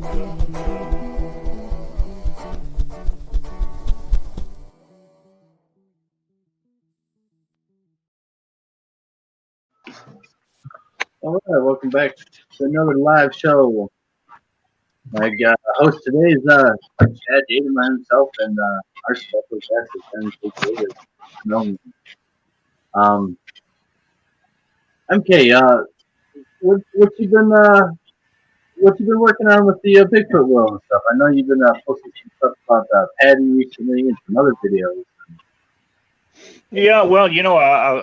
All right, welcome back to another live show. My host today is Chad Daderman himself, and our special guest is Ben David. MK, what you been working on with the Bigfoot world and stuff? I know you've been posting some stuff about Patty recently and some other videos. Yeah, well,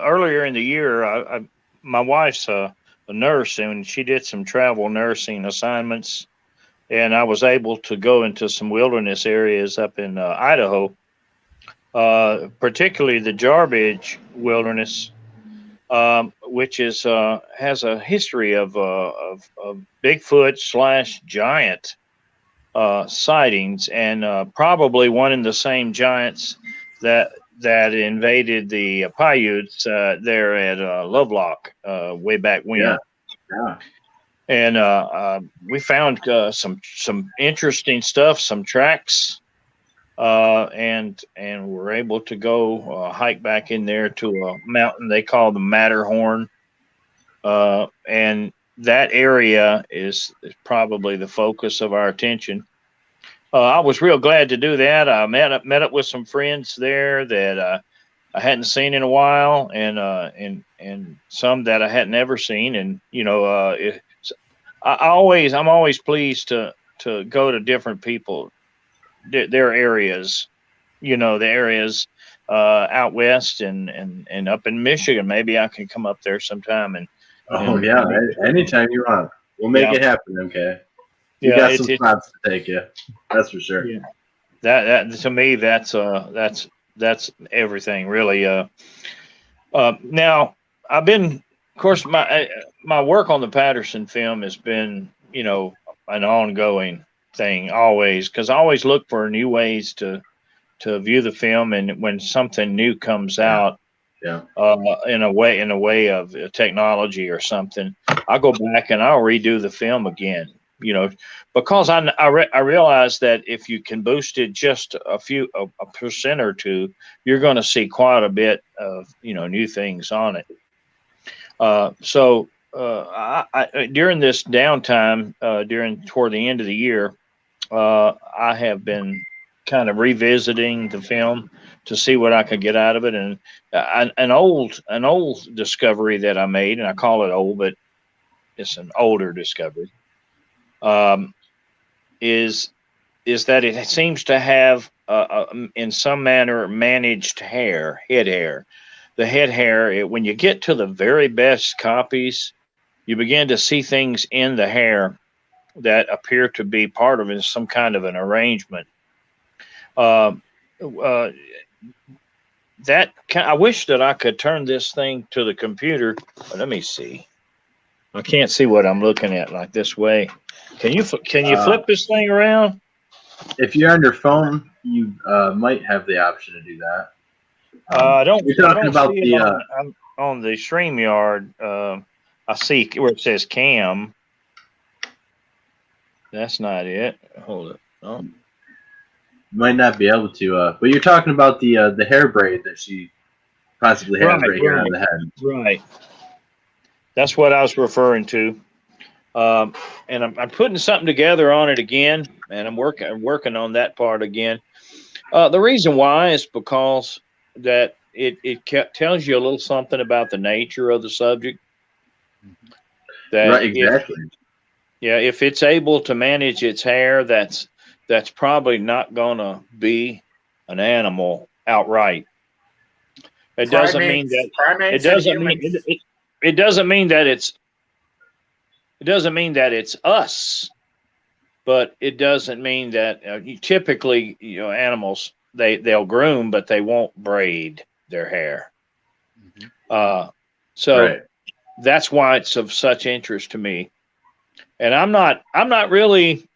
earlier in the year, my wife's a nurse, and she did some travel nursing assignments, and I was able to go into some wilderness areas up in Idaho, particularly the Jarbidge Wilderness, which is has a history of Bigfoot / giant sightings, and probably one and the same giants that invaded the Paiutes there at Lovelock way back when. Yeah. And we found some interesting stuff, some tracks, and we're able to go hike back in there to a mountain they call the Matterhorn, and that area is probably the focus of our attention. I was real glad to do that. I met up with some friends there that I hadn't seen in a while, and some that I hadn't ever seen. And I'm always pleased to go to different people, their areas, the areas out west and up in Michigan. Maybe I can come up there sometime. Anytime you want, we'll make it happen. Okay. You got some spots to take you. That's for sure. Yeah. That to me, that's everything really. Now I've been, of course, my work on the Patterson film has been, an ongoing thing always, because I always look for new ways to view the film, and when something new comes out, in a way of technology or something, I'll go back and I'll redo the film again. Because I realize that if you can boost it just a percent or two, you're going to see quite a bit of new things on it. So during this downtime, toward the end of the year, I have been kind of revisiting the film to see what I could get out of it. And an old discovery that I made, and I call it old, but it's an older discovery. Is that it seems to have in some manner managed head hair. The head hair, when you get to the very best copies, you begin to see things in the hair that appear to be part of some kind of an arrangement. I wish that I could turn this thing to the computer. Let me see. I can't see what I'm looking at like this way. Can you flip this thing around? If you're on your phone, you might have the option to do that. You're talking about on the StreamYard. I see where it says cam. That's not it. Hold it. Oh. Might not be able to. But you're talking about the hair braid that she possibly has right here on the head. Right. That's what I was referring to. And I'm putting something together on it again, and I'm working on that part again. The reason why is because that it tells you a little something about the nature of the subject. Right, exactly. If it's able to manage its hair, that's probably not going to be an animal outright. It doesn't mean that it's us, but it doesn't mean that typically animals they'll groom, but they won't braid their hair. That's why it's of such interest to me. And I'm not really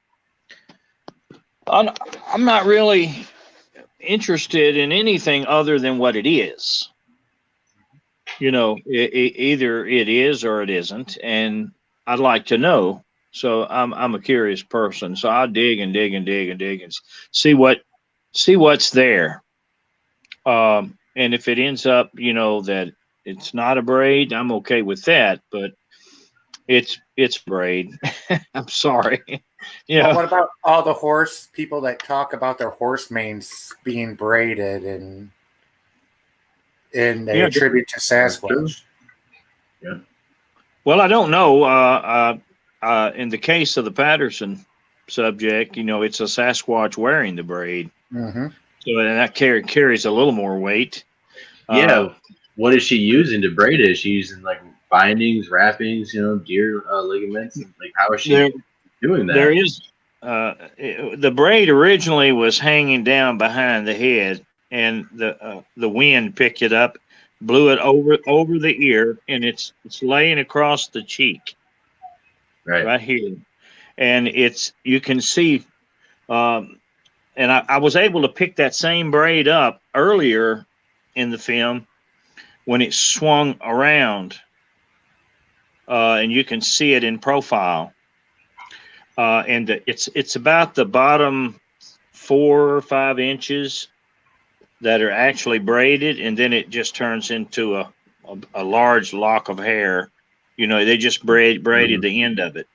interested in anything other than what it is. Either it is or it isn't, and I'd like to know. So I'm a curious person. So I'll dig and dig and dig and dig and see what's there. And if it ends up, that it's not a braid, I'm okay with that. But it's braid. I'm sorry. Well, what about all the horse people that talk about their horse manes being braided and they attribute to Sasquatch? Yeah. Well, I don't know. In the case of the Patterson subject, it's a Sasquatch wearing the braid. Mm-hmm. So and that carries a little more weight. Yeah. What is she using to braid it? Is she using like bindings, wrappings, deer ligaments? Like how is she doing that? There is the braid originally was hanging down behind the head, and the wind picked it up, blew it over the ear, and it's laying across the cheek, right here, and you can see. And I was able to pick that same braid up earlier in the film when it swung around, and you can see it in profile. And it's about the bottom 4 or 5 inches that are actually braided, and then it just turns into a large lock of hair. They just braided the end of it.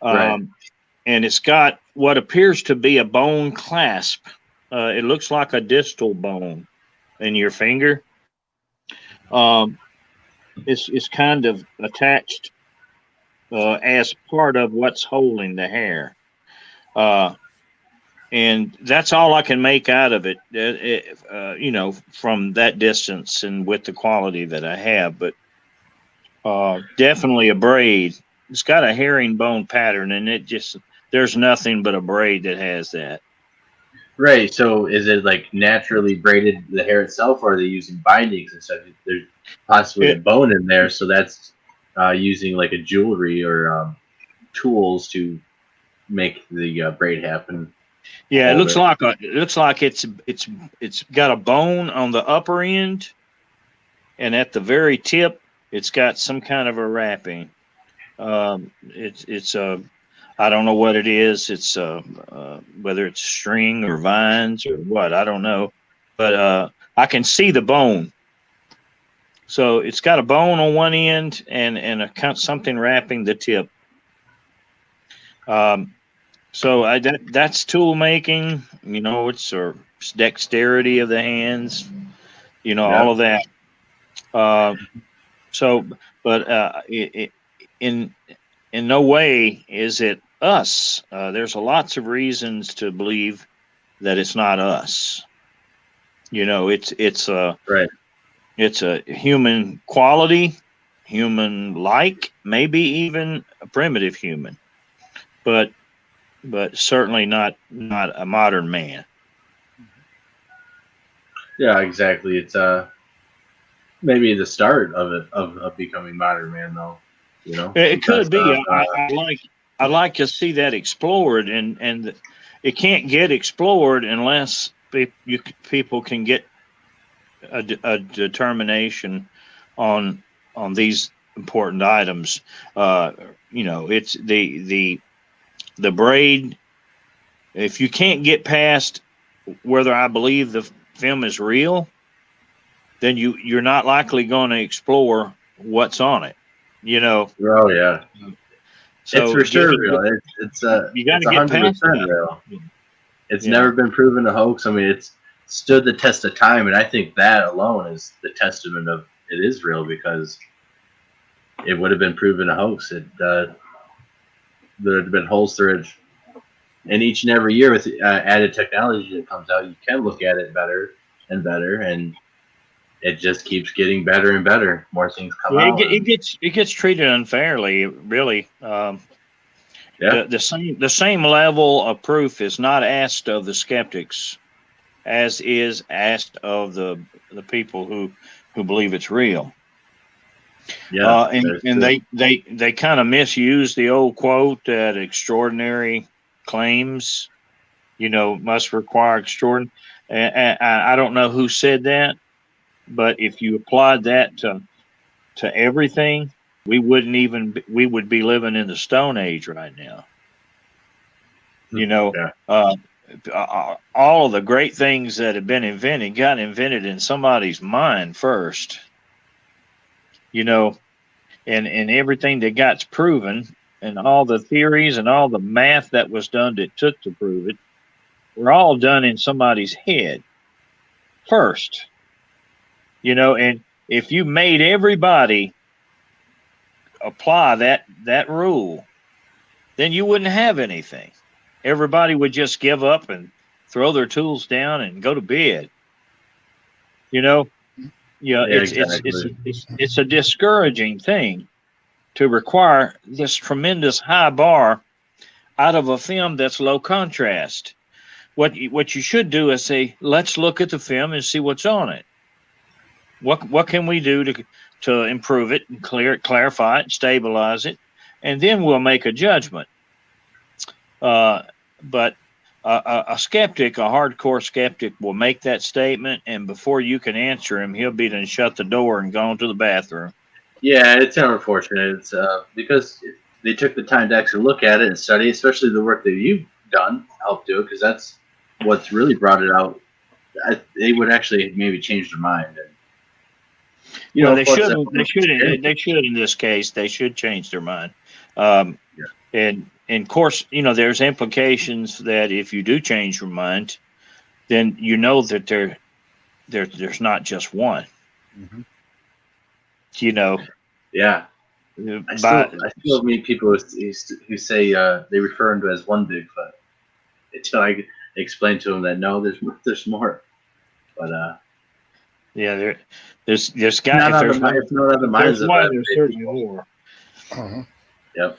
And it's got what appears to be a bone clasp. It looks like a distal bone in your finger. It's kind of attached as part of what's holding the hair. And that's all I can make out of it, from that distance and with the quality that I have. But definitely a braid. It's got a herringbone pattern, and there's nothing but a braid that has that. Right. So is it like naturally braided the hair itself, or are they using bindings and stuff? There's possibly a bone in there, so that's using like a jewelry or tools to make the braid happen. Yeah, it looks like it's got a bone on the upper end, and at the very tip, it's got some kind of a wrapping. It's I don't know what it is. It's whether it's string or vines or what, I don't know, but I can see the bone. So it's got a bone on one end and something wrapping the tip. So that's tool making. It's dexterity of the hands. All of that. In no way is it us. There's lots of reasons to believe that it's not us. It's a human quality, human like, maybe even a primitive human, but certainly not a modern man. Yeah, exactly. It's maybe the start of it of becoming modern man, though. It could be. I'd like to see that explored, and it can't get explored unless people can get a determination on these important items. It's the braid. If you can't get past whether I believe the film is real, then you're not likely going to explore what's on it. Oh yeah. So it's for sure real. It's you got to get 100% real. It's never been proven a hoax. I mean, it's stood the test of time, and I think that alone is the testament of it is real, because it would have been proven a hoax. There have been holes through it, and each and every year with added technology that comes out, you can look at it better and better, and it just keeps getting better and better. More things come out. It gets treated unfairly, really. The same level of proof is not asked of the skeptics as is asked of the people who believe it's real. Yeah, and they kind of misuse the old quote that extraordinary claims, must require extraordinary. And I don't know who said that, but if you applied that to everything, we would be living in the Stone Age right now. You know, Yeah. all of the great things that have been invented got invented in somebody's mind first. You know, and everything that got proven, and all the theories and all the math that was done that took to prove it, were all done in somebody's head first. You know, and if you made everybody apply that rule, then you wouldn't have anything. Everybody would just give up and throw their tools down and go to bed. You know, Yeah, exactly. it's a discouraging thing to require this tremendous high bar out of a film that's low contrast. What you should do is say, let's look at the film and see what's on it. What can we do to improve it and clarify it, stabilize it, and then we'll make a judgment. But a skeptic, a hardcore skeptic, will make that statement, and before you can answer him, he'll be done shut the door and gone to the bathroom. Yeah, it's unfortunate. It's because they took the time to actually look at it and study, especially the work that you've done, helped do it, because that's what's really brought it out. They would actually maybe change their mind. And, you know, they should in this case. They should change their mind. And of course, you know, there's implications that if you do change your mind, then you know that there's not just one. Mm-hmm. You know. Yeah. I still meet people who say they refer him to as one Bigfoot until I explain to them that no, there's more. But yeah, there's got if there's one, there's certainly more. Uh-huh. Yep.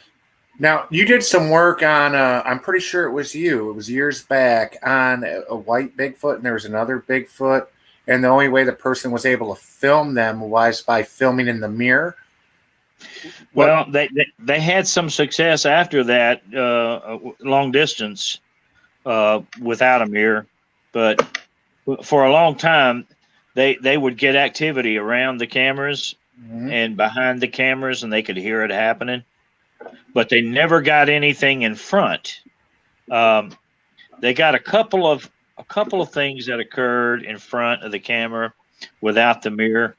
Now, you did some work on, I'm pretty sure it was years back, on a white Bigfoot, and there was another Bigfoot, and the only way the person was able to film them was by filming in the mirror. Well, they had some success after that, long distance, without a mirror, but for a long time, they would get activity around the cameras and behind the cameras, and they could hear it happening. But they never got anything in front. They got a couple of things that occurred in front of the camera without the mirror.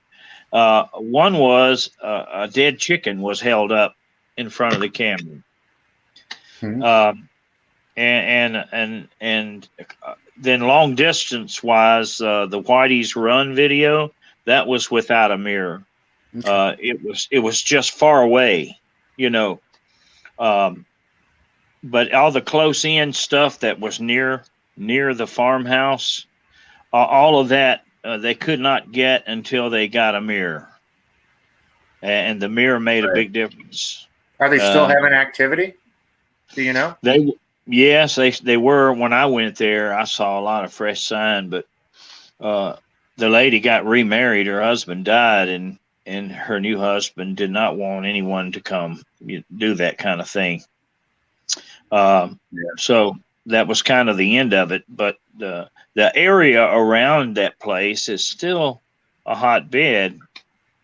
One was a dead chicken was held up in front of the camera. And then long distance wise, the Whitey's Run video, that was without a mirror. It was just far away, you know. But all the close in stuff that was near the farmhouse, all of that they could not get until they got a mirror, and the mirror made a big difference. Are they still having activity? Do you know? Yes, they were. When I went there, I saw a lot of fresh sign, but the lady got remarried. Her husband died, and her new husband did not want anyone to come do that kind of thing. So that was kind of the end of it. But the area around that place is still a hotbed.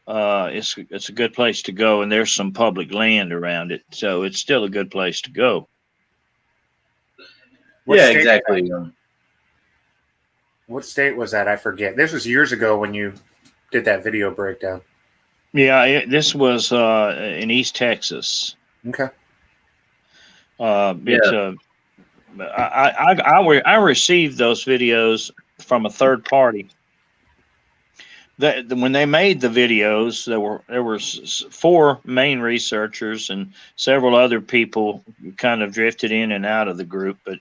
It's a good place to go, and there's some public land around it, so it's still a good place to go. Exactly. What state was that? I forget. This was years ago when you did that video breakdown. Yeah, this was in East Texas. Okay. I received those videos from a third party. When they made the videos, there were 4 main researchers and several other people kind of drifted in and out of the group. But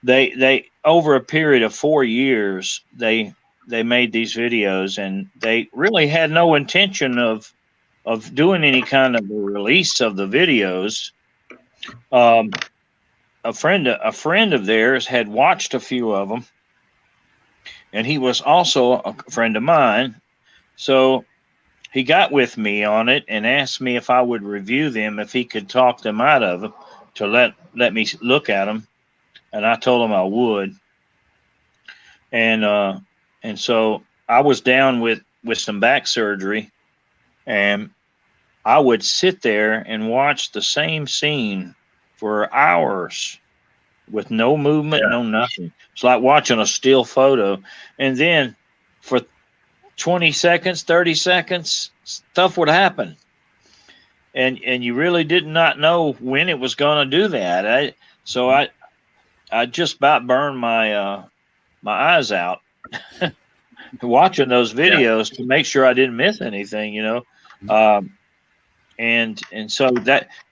they over a period of 4 years, they made these videos, and they really had no intention of doing any kind of a release of the videos. A friend of theirs had watched a few of them, and he was also a friend of mine. So he got with me on it and asked me if I would review them, if he could talk them out of them to let me look at them. And I told him I would. And so I was down with some back surgery, and I would sit there and watch the same scene for hours with no movement, no nothing. It's like watching a still photo. And then for 20 seconds, 30 seconds, stuff would happen. And you really did not know when it was going to do that. I just about burned my eyes out watching those videos to make sure I didn't miss anything, and so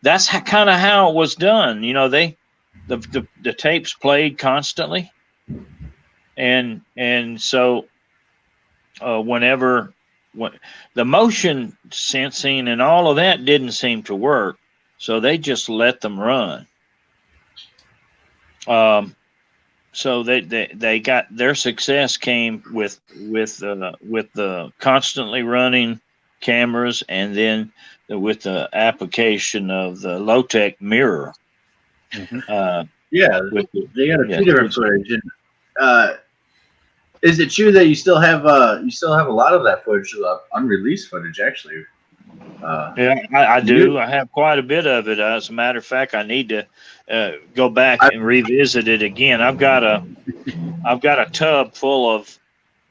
that's kind of how it was done. The tapes played constantly, and so when the motion sensing and all of that didn't seem to work, so they just let them run. So they got their success came with the constantly running cameras, and then with the application of the low-tech mirror. Mm-hmm. They got a few different footage. And, is it true that you still have a lot of that footage, unreleased footage, actually? I do. I have quite a bit of it. As a matter of fact, I need to go back and revisit it again. I've got a tub full of.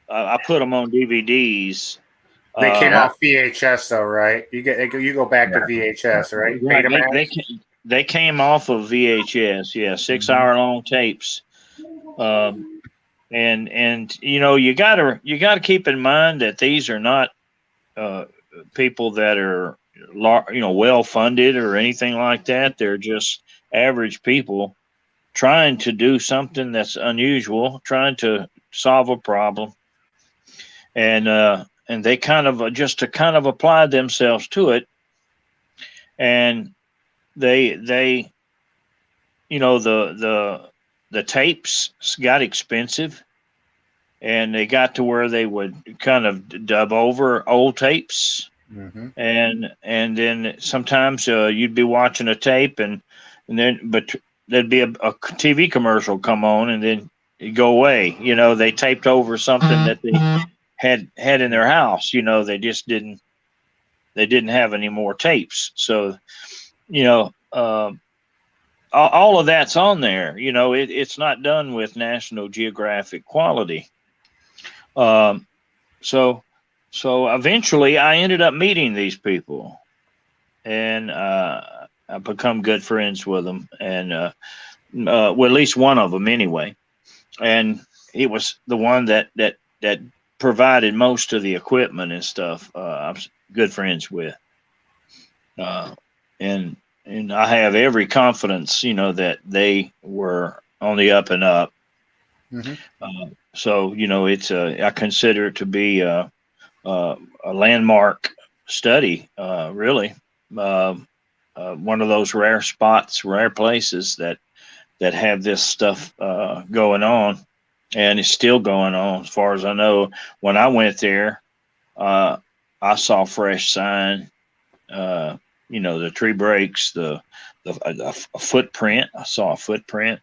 I put them on DVDs. They came off VHS, though, right? You go back to VHS, right? They came off of VHS. Yeah, 6-hour long tapes. And you gotta keep in mind that these are not people that are well funded or anything like that. They're just average people trying to do something that's unusual, trying to solve a problem, and they kind of applied themselves to it, and they the tapes got expensive, and they got to where they would kind of dub over old tapes. Mm-hmm. And then sometimes you'd be watching a tape, but there'd be a TV commercial come on, and then it'd go away. They taped over something that they had in their house. They just didn't have any more tapes. So, all of that's on there. It's not done with National Geographic quality. So eventually I ended up meeting these people, and I become good friends with them, and well, at least one of them anyway. And it was the one that provided most of the equipment and stuff. I was good friends with, and I have every confidence, that they were on the up and up. Mm-hmm. So it's I consider it to be a landmark study, really. One of those rare places that have this stuff going on, and it's still going on as far as I know. When I went there, I saw fresh sign. The tree breaks, a footprint. I saw a footprint.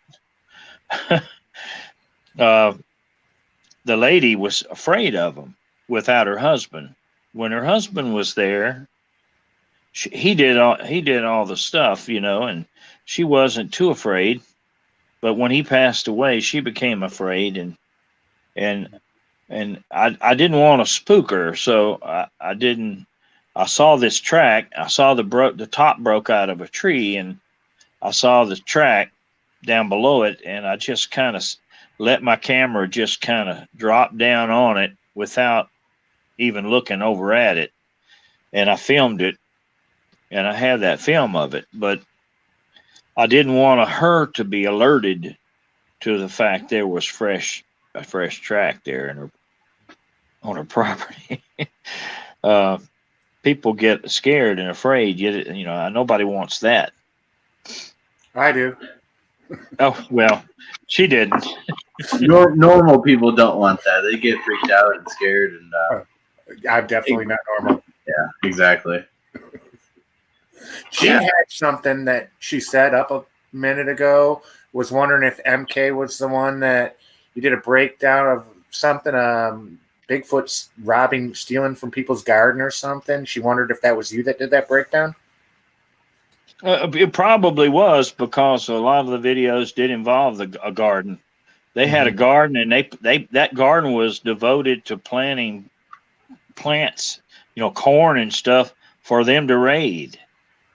The lady was afraid of them without her husband. When her husband was there, he did all the stuff, and she wasn't too afraid. But when he passed away, she became afraid, and I didn't want to spook her, so I didn't. I saw this track. I saw the top broke out of a tree, and I saw the track down below it, and I just kind of let my camera just kind of drop down on it without even looking over at it. And I filmed it, and I have that film of it, but I didn't want her to be alerted to the fact there was a fresh track there on her property. People get scared and afraid. Nobody wants that. I do. Oh, well, she didn't. Normal people don't want that. They get freaked out and scared. And I'm definitely not normal. Yeah, exactly. She had something that she set up a minute ago. Was wondering if MK was the one that you did a breakdown of something. Bigfoot's stealing from people's garden or something. She wondered if that was you that did that breakdown. It probably was, because a lot of the videos did involve a garden. They had a garden, and that garden was devoted to planting plants, corn and stuff for them to raid.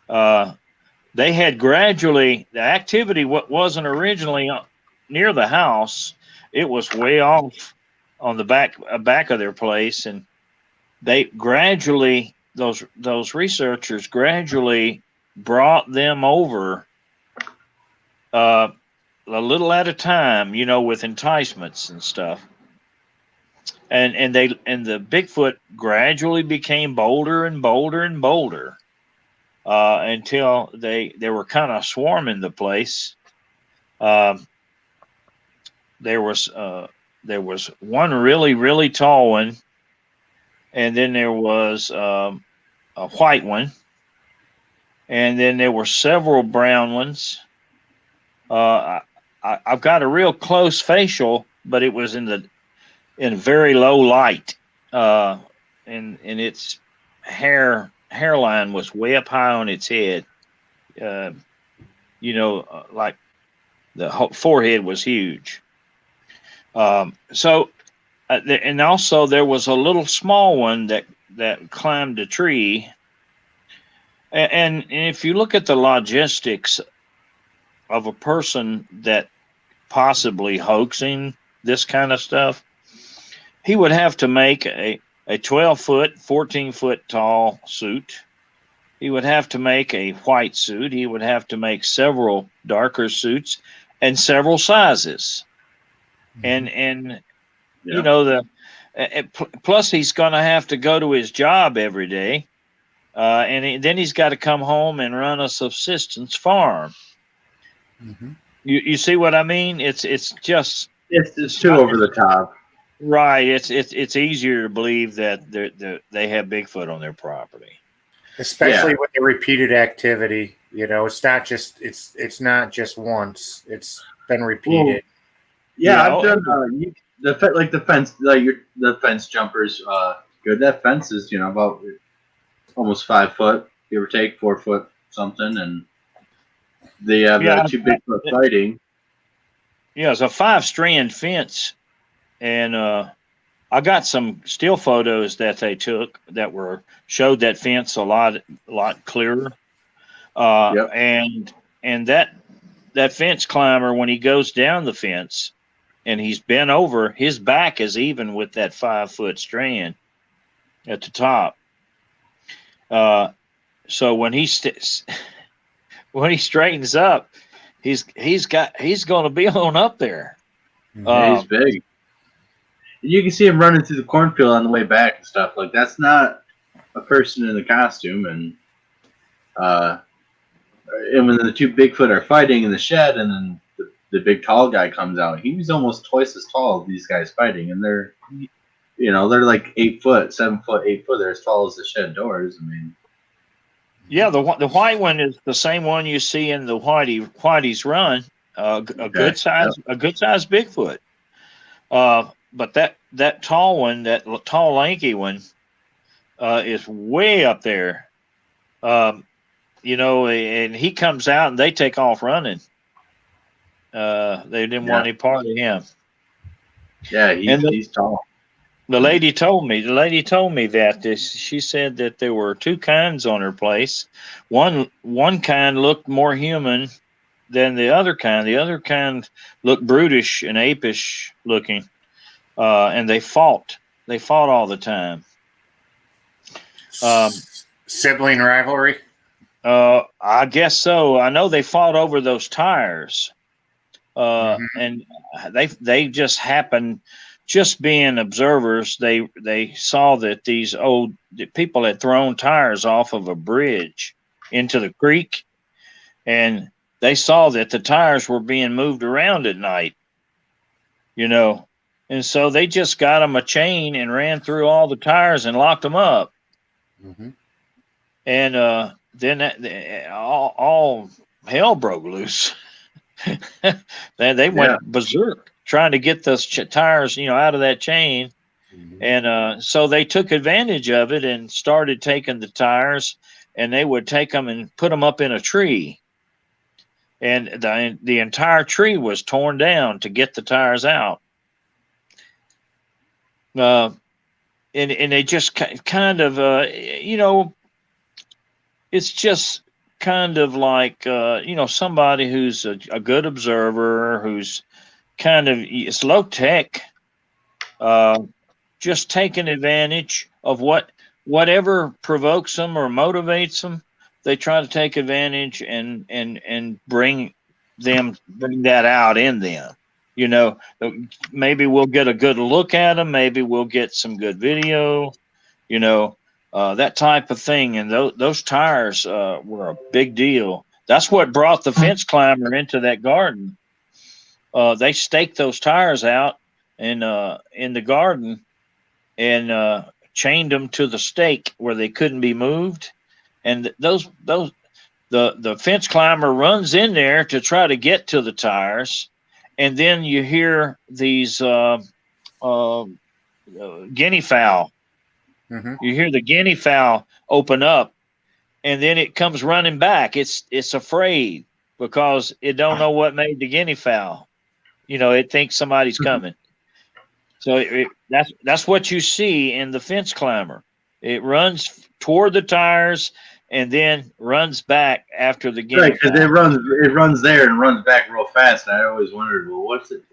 They had gradually, the activity wasn't originally near the house. It was way off on the back of their place, and they gradually, those researchers gradually brought them over a little at a time, with enticements and stuff. And the Bigfoot gradually became bolder and bolder and bolder, until they were kind of swarming the place. There was one really, really tall one, and then there was a white one, and then there were several brown ones. I've got a real close facial, but it was in very low light, and its hairline was way up high on its head. Like the whole forehead was huge. And also there was a little small one that climbed a tree. And if you look at the logistics of a person that possibly hoaxing this kind of stuff, he would have to make a 12-foot, 14-foot tall suit. He would have to make a white suit. He would have to make several darker suits and several sizes. And plus he's going to have to go to his job every day. Then he's got to come home and run a subsistence farm. You see what I mean? It's too over the top. Right. It's easier to believe that they have Bigfoot on their property, especially with the repeated activity. It's not just once. It's been repeated. I've done the fence, the fence jumpers. Good. That fence is about almost 5 foot, give or take, 4 foot something, and they have the two Bigfoot fighting. Yeah, it's a 5-strand fence. And I got some still photos that they took that showed that fence a lot clearer. And that fence climber, when he goes down the fence and he's bent over, his back is even with that 5-foot strand at the top. So when he straightens up, he's going to be on up there. He's big. You can see him running through the cornfield on the way back and stuff. Like, that's not a person in a costume. And when the two Bigfoot are fighting in the shed, and then the big tall guy comes out, he's almost twice as tall as these guys fighting, and they're like 8 foot, 7 foot, 8 foot. They're as tall as the shed doors. I mean, yeah, the white one is the same one you see in the Whitey's Run. A good size Bigfoot. But that tall one, that tall lanky one, is way up there. And he comes out and they take off running. They didn't want any part of him. Yeah, he's tall. The lady told me that she said that there were two kinds on her place. One kind looked more human than the other kind. The other kind looked brutish and apish looking. And they fought all the time. Sibling rivalry? I guess so. I know they fought over those tires. And they just happened, just being observers, they saw that these people had thrown tires off of a bridge into the creek, and they saw that the tires were being moved around at night, and so they just got them a chain and ran through all the tires and locked them up. And then all hell broke loose. They went berserk trying to get those tires, out of that chain. And so they took advantage of it and started taking the tires, and they would take them and put them up in a tree. And the entire tree was torn down to get the tires out. And they just kind of, it's just kind of like, somebody who's a good observer, who's kind of, it's low tech, just taking advantage of whatever provokes them or motivates them. They try to take advantage and bring that out in them. Maybe we'll get a good look at them. Maybe we'll get some good video, that type of thing. And those tires were a big deal. That's what brought the fence climber into that garden. They staked those tires out in the garden and chained them to the stake where they couldn't be moved. And the fence climber runs in there to try to get to the tires. And then you hear these guinea fowl. Mm-hmm. You hear the guinea fowl open up, and then it comes running back. It's afraid because it don't know what made the guinea fowl. It thinks somebody's coming. So that's what you see in the fence climber. It runs toward the tires and then runs back after the guinea. Right, because it runs there and runs back real fast. And I always wondered, well, what's it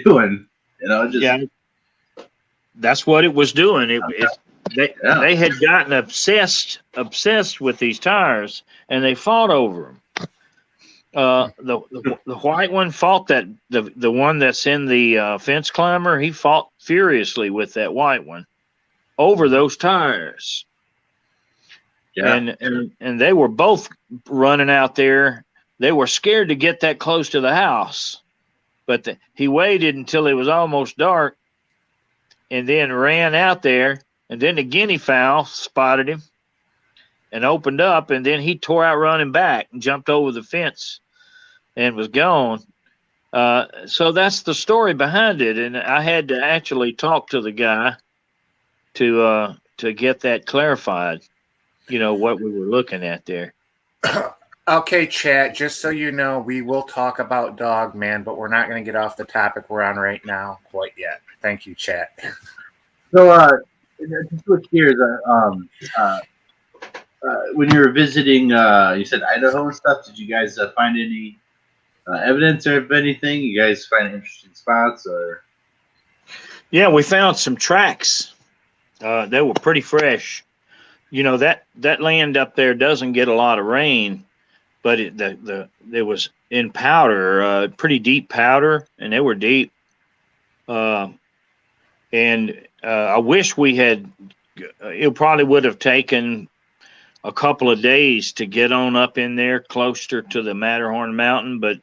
doing? That's what it was doing. They had gotten obsessed with these tires, and they fought over them. The white one fought the one that's in the fence climber. He fought furiously with that white one over those tires. Yeah. And they were both running out there. They were scared to get that close to the house, but he waited until it was almost dark and then ran out there. And then the guinea fowl spotted him and opened up, and then he tore out running back and jumped over the fence and was gone. So that's the story behind it. And I had to actually talk to the guy to get that clarified. What we were looking at there. Okay, chat, just so you know, we will talk about Dogman, but we're not going to get off the topic we're on right now quite yet. Thank you, chat. So, to switch gears, when you were visiting, you said Idaho and stuff, did you guys find any evidence of anything? You guys find interesting spots? Or? Yeah, we found some tracks. They were pretty fresh. That land up there doesn't get a lot of rain, but it was in powder, pretty deep powder, and they were deep. And I wish we had. It probably would have taken a couple of days to get on up in there closer to the Matterhorn Mountain, but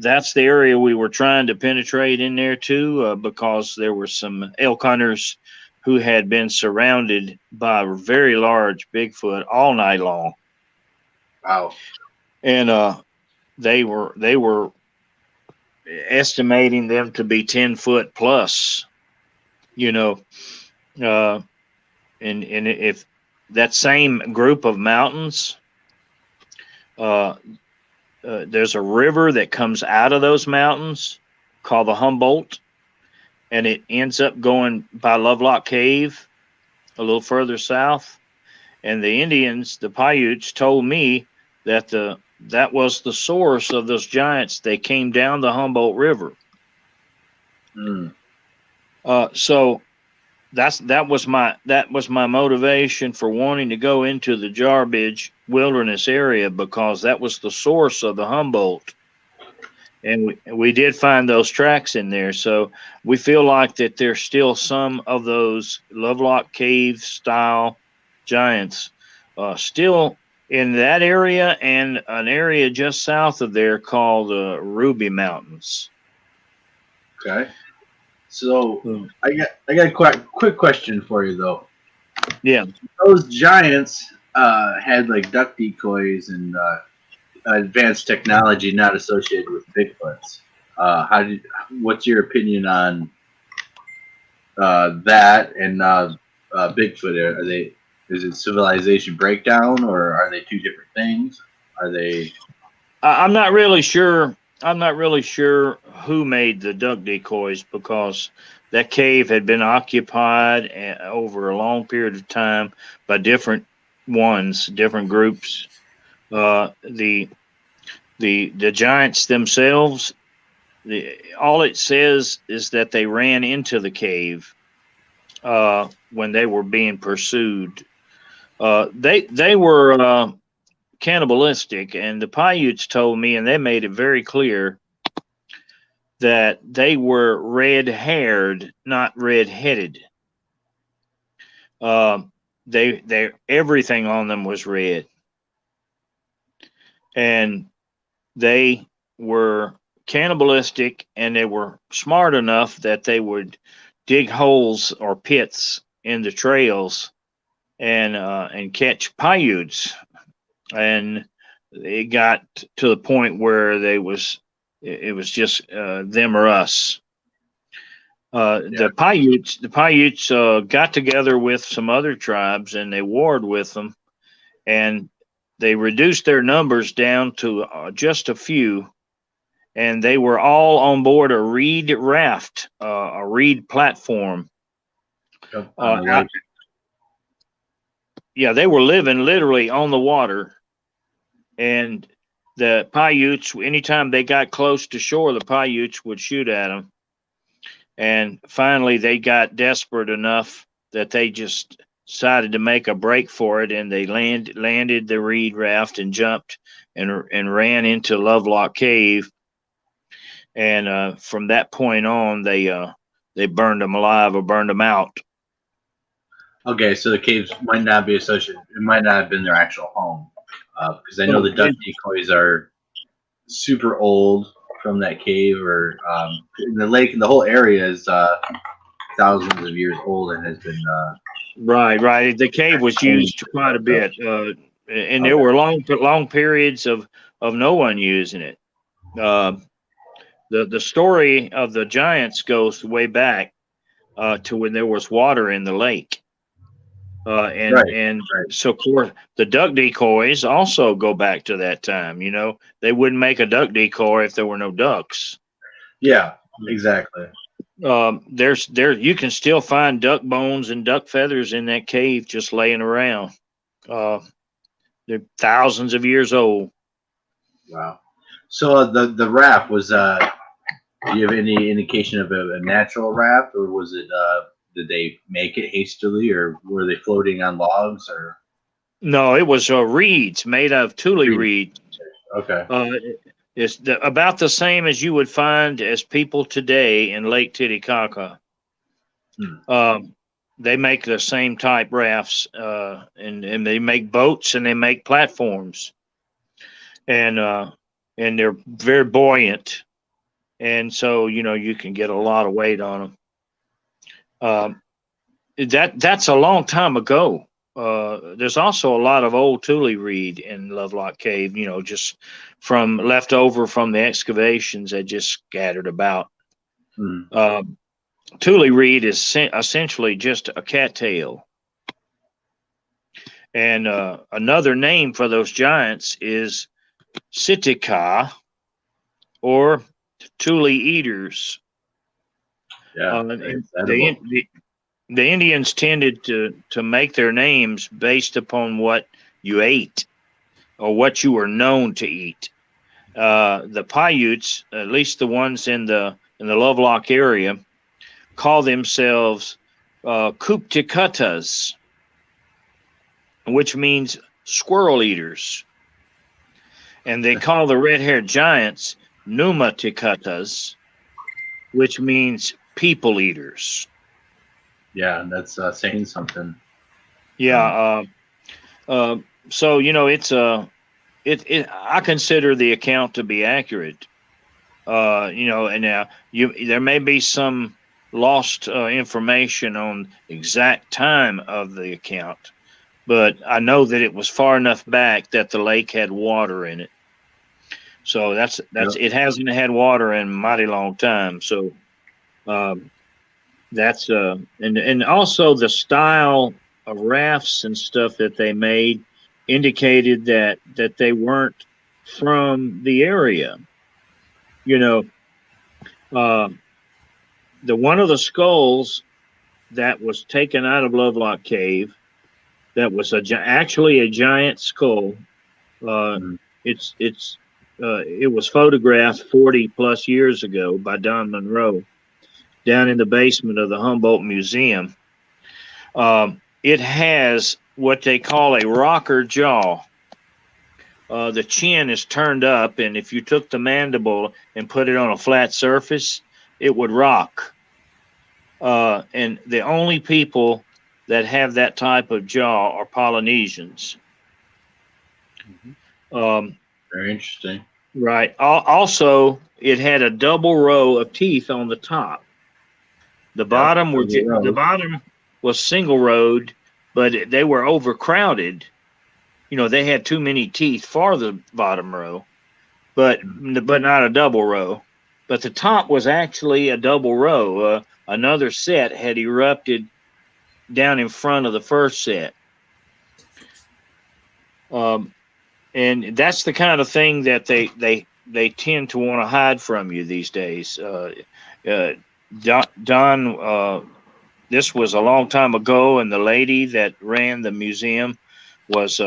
that's the area we were trying to penetrate in there too, because there were some elk hunters who had been surrounded by a very large Bigfoot all night long. Wow. And they were estimating them to be 10 foot plus, and if that same group of mountains, there's a river that comes out of those mountains called the Humboldt, and it ends up going by Lovelock Cave a little further south. And the Indians, the Paiutes, told me that that was the source of those giants. They came down the Humboldt River. So that was my motivation for wanting to go into the Jarbidge Wilderness area, because that was the source of the Humboldt. And we did find those tracks in there. So we feel like that there's still some of those Lovelock Cave style giants still in that area, and an area just south of there called Ruby Mountains. Okay. So I got a quick question for you though. Yeah. Those giants had like duck decoys and advanced technology not associated with Bigfoots. What's your opinion on that and Bigfoot. Are they? Is it civilization breakdown, or are they two different things? Are they? I'm not really sure. I'm not really sure who made the duck decoys because that cave had been occupied over a long period of time by different ones, different groups. The giants themselves. All it says is that they ran into the cave when they were being pursued. They were cannibalistic, and the Paiutes told me, and they made it very clear that they were red-haired, not red-headed. They everything on them was red, and they were cannibalistic, and they were smart enough that they would dig holes or pits in the trails and catch Paiutes. And it got to the point where it was just them or us. The Paiutes got together with some other tribes and they warred with them, and they reduced their numbers down to just a few, and they were all on board a reed raft, a reed platform. Yeah, they were living literally on the water. And the Paiutes, anytime they got close to shore, the Paiutes would shoot at them. And finally, they got desperate enough that they just decided to make a break for it, and they landed the reed raft and jumped and ran into Lovelock Cave. And from that point on, they burned them alive or burned them out. Okay, so the caves might not be associated. It might not have been their actual home. Because I know the duck decoys are super old from that cave, or in the lake, and the whole area is thousands of years old and has been. Right. The cave was used quite a bit, and there were long periods of no one using it. The story of the giants goes way back to when there was water in the lake. So of course the duck decoys also go back to that time. You know, they wouldn't make a duck decoy if there were no ducks. Yeah, exactly. You can still find duck bones and duck feathers in that cave just laying around. They're thousands of years old. Wow. So the raft was. Do you have any indication of a natural raft, or was it? Did they make it hastily, or were they floating on logs? Or no, it was reeds made of tule reed. Okay. It's about the same as you would find as people today in Lake Titicaca. They make the same type rafts, and they make boats and they make platforms, and they're very buoyant, and so you can get a lot of weight on them. That's a long time ago. There's also a lot of old tule reed in Lovelock Cave, just from leftover from the excavations that just scattered about. Tule reed is essentially just a cattail. And another name for those giants is Sitka or tule eaters. Yeah. The Indians tended to make their names based upon what you ate or what you were known to eat. The Paiutes, at least the ones in the Lovelock area, call themselves Kuptikutas, which means squirrel eaters. And they call the red-haired giants Numatikutas, which means people eaters. Yeah, that's saying something. Yeah. So it's I consider the account to be accurate. And now there may be some lost information on exact time of the account, but I know that it was far enough back that the lake had water in it. So that's it hasn't had water in a mighty long time. So That's and also the style of rafts and stuff that they made indicated that they weren't from the area. You know, uh, the one of the skulls that was taken out of Lovelock Cave that was actually a giant skull. It was photographed 40 plus years ago by Don Monroe down in the basement of the Humboldt Museum. It has what they call a rocker jaw. The chin is turned up, and if you took the mandible and put it on a flat surface, it would rock. And the only people that have that type of jaw are Polynesians. Very interesting. Right. Also, it had a double row of teeth on the top. The bottom was single rowed, but they were overcrowded. You know, they had too many teeth for the bottom row, but not a double row. But the top was actually a double row. Another set had erupted down in front of the first set. And that's the kind of thing that they tend to want to hide from you these days. Don, this was a long time ago, and the lady that ran the museum was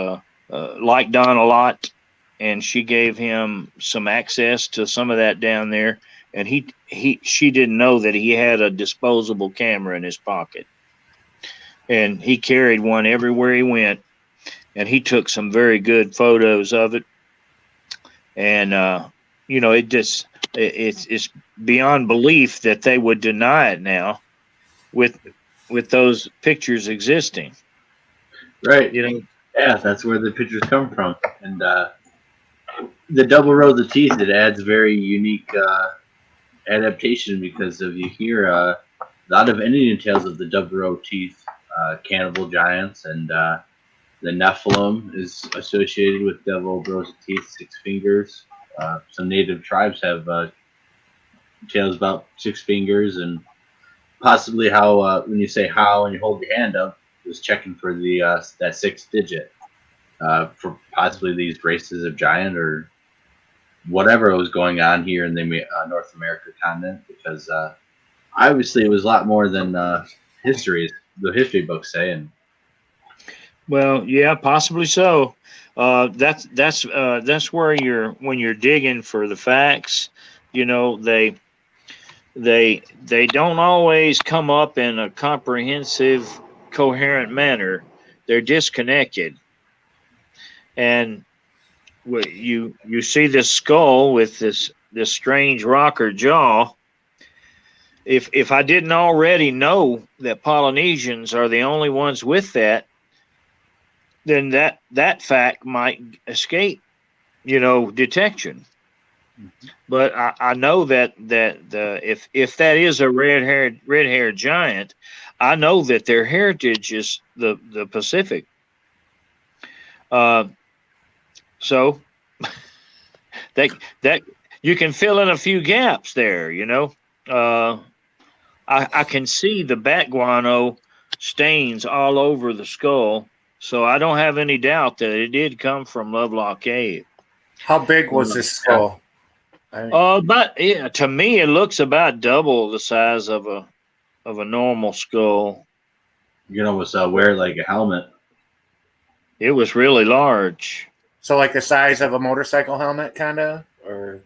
liked Don a lot, and she gave him some access to some of that down there. And she didn't know that he had a disposable camera in his pocket, and he carried one everywhere he went. And he took some very good photos of it. And, you know, it's beyond belief that they would deny it now with those pictures existing. Right. You know? Yeah, that's where the pictures come from. And the double row of the teeth, it adds very unique adaptation because you hear a lot of Indian tales of the double row teeth, cannibal giants, and the Nephilim is associated with double rows of teeth, 6 fingers. Some native tribes have tales about 6 fingers, and possibly how when you say how and you hold your hand up, is checking for the that 6th digit for possibly these races of giant or whatever was going on here in the North America continent. Because obviously it was a lot more than the history books say. And well, yeah, possibly so. That's where when you're digging for the facts, you know, they don't always come up in a comprehensive, coherent manner. They're disconnected, and you see this skull with this strange rocker jaw. If I didn't already know that Polynesians are the only ones with that, then that fact might escape, you know, detection. Mm-hmm. But I know that if that is a red-haired giant, I know that their heritage is the Pacific. So that you can fill in a few gaps there, you know. I can see the bat guano stains all over the skull. So I don't have any doubt that it did come from Lovelock Cave. How big was this skull? But yeah, to me, it looks about double the size of a normal skull. You can almost wear it like a helmet. It was really large. So like the size of a motorcycle helmet, kind of, or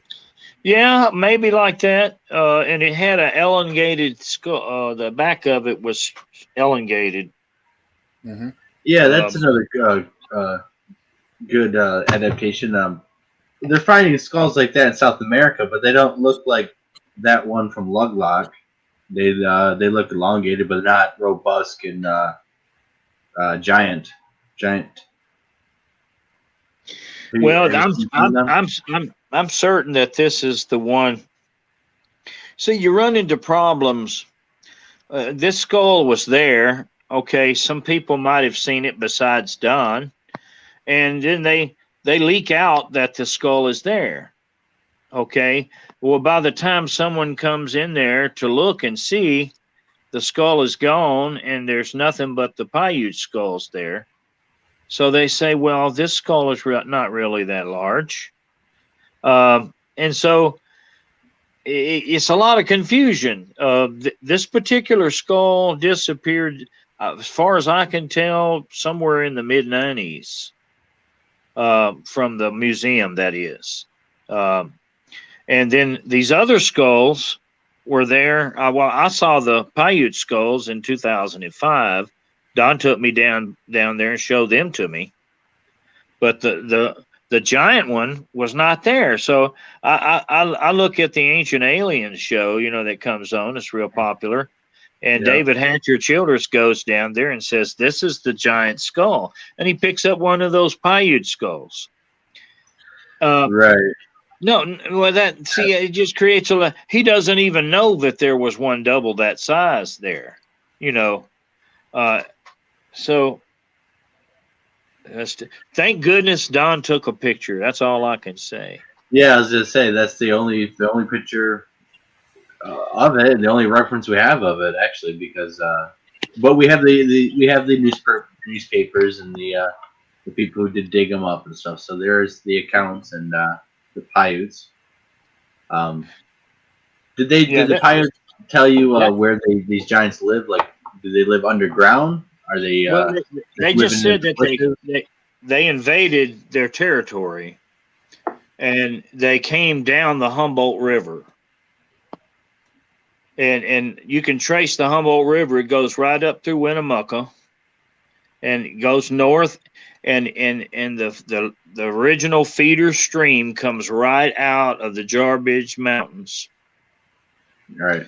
yeah, maybe like that. And it had an elongated skull. The back of it was elongated. Mm-hmm. Yeah, that's another good adaptation. They're finding skulls like that in South America, but they don't look like that one from Lovelock. They look elongated, but not robust and giant. Well, I'm certain that this is the one. See, you run into problems. This skull was there. Okay, some people might have seen it besides Don, and then they leak out that the skull is there. Okay, well, by the time someone comes in there to look and see, the skull is gone and there's nothing but the Paiute skulls there. So they say, well, this skull is not really that large. And so it's a lot of confusion. This particular skull disappeared, as far as I can tell, somewhere in the mid-90s from the museum, that is. And then these other skulls were there. Well, I saw the Paiute skulls in 2005. Don took me down there and showed them to me. But the giant one was not there. So I look at the Ancient Aliens show, that comes on. It's real popular. And David Hatcher Childress goes down there and says, this is the giant skull. And he picks up one of those Paiute skulls. Right. No, well, it just creates he doesn't even know that there was one double that size there, so thank goodness Don took a picture. That's all I can say. Yeah, I was gonna say that's the only picture of it, and the only reference we have of it, actually, because but we have the newspapers and the people who did dig them up and stuff. So there's the accounts and the Paiutes. Did the Paiutes tell you where these giants live? Like, do they live underground? Are they? Well, they just said that they invaded their territory, and they came down the Humboldt River. And you can trace the Humboldt River. It goes right up through Winnemucca, and it goes north. And the original feeder stream comes right out of the Jarbidge Mountains. Right.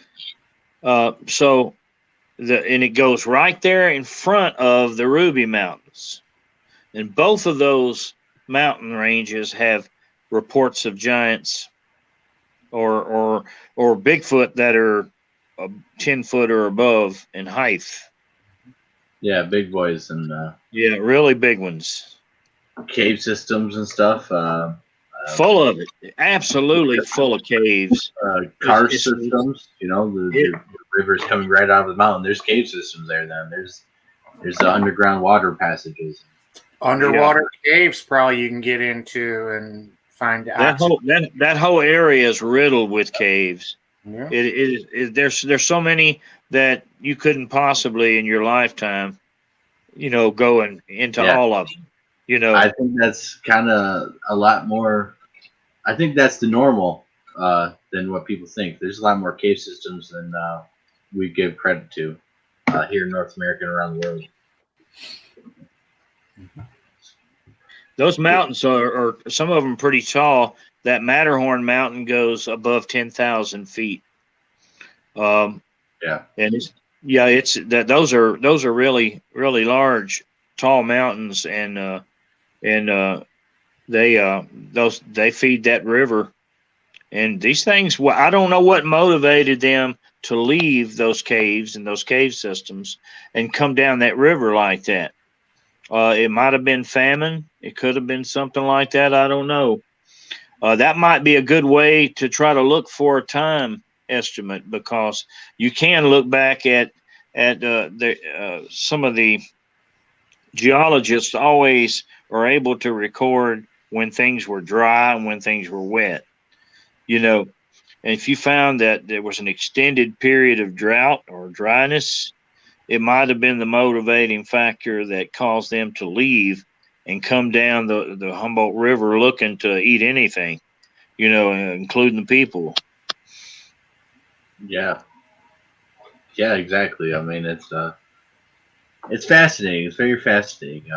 So it goes right there in front of the Ruby Mountains, and both of those mountain ranges have reports of giants or Bigfoot that are 10 foot or above in height. Yeah, big boys and really big ones. Cave systems and stuff. Full of it, absolutely full of caves. Karst systems, the river's coming right out of the mountain. There's cave systems there. Then there's the underground water passages. Underwater caves, probably you can get into and find out. That whole area is riddled with caves. Yeah. There's so many that you couldn't possibly in your lifetime, go into all of them. I think that's kind of a lot more. I think that's the normal than what people think. There's a lot more cave systems than we give credit to here in North America and around the world. Those mountains are some of them pretty tall. That Matterhorn mountain goes above 10,000 feet. And those are really, really large, tall mountains, and they feed that river. And these things, I don't know what motivated them to leave those caves and those cave systems and come down that river like that. It might have been famine. It could have been something like that. I don't know. That might be a good way to try to look for a time estimate, because you can look back at some of the geologists always are able to record when things were dry and when things were wet. And if you found that there was an extended period of drought or dryness, it might have been the motivating factor that caused them to leave and come down the Humboldt River looking to eat anything, including the people. Yeah, exactly. I mean, it's fascinating. It's very fascinating.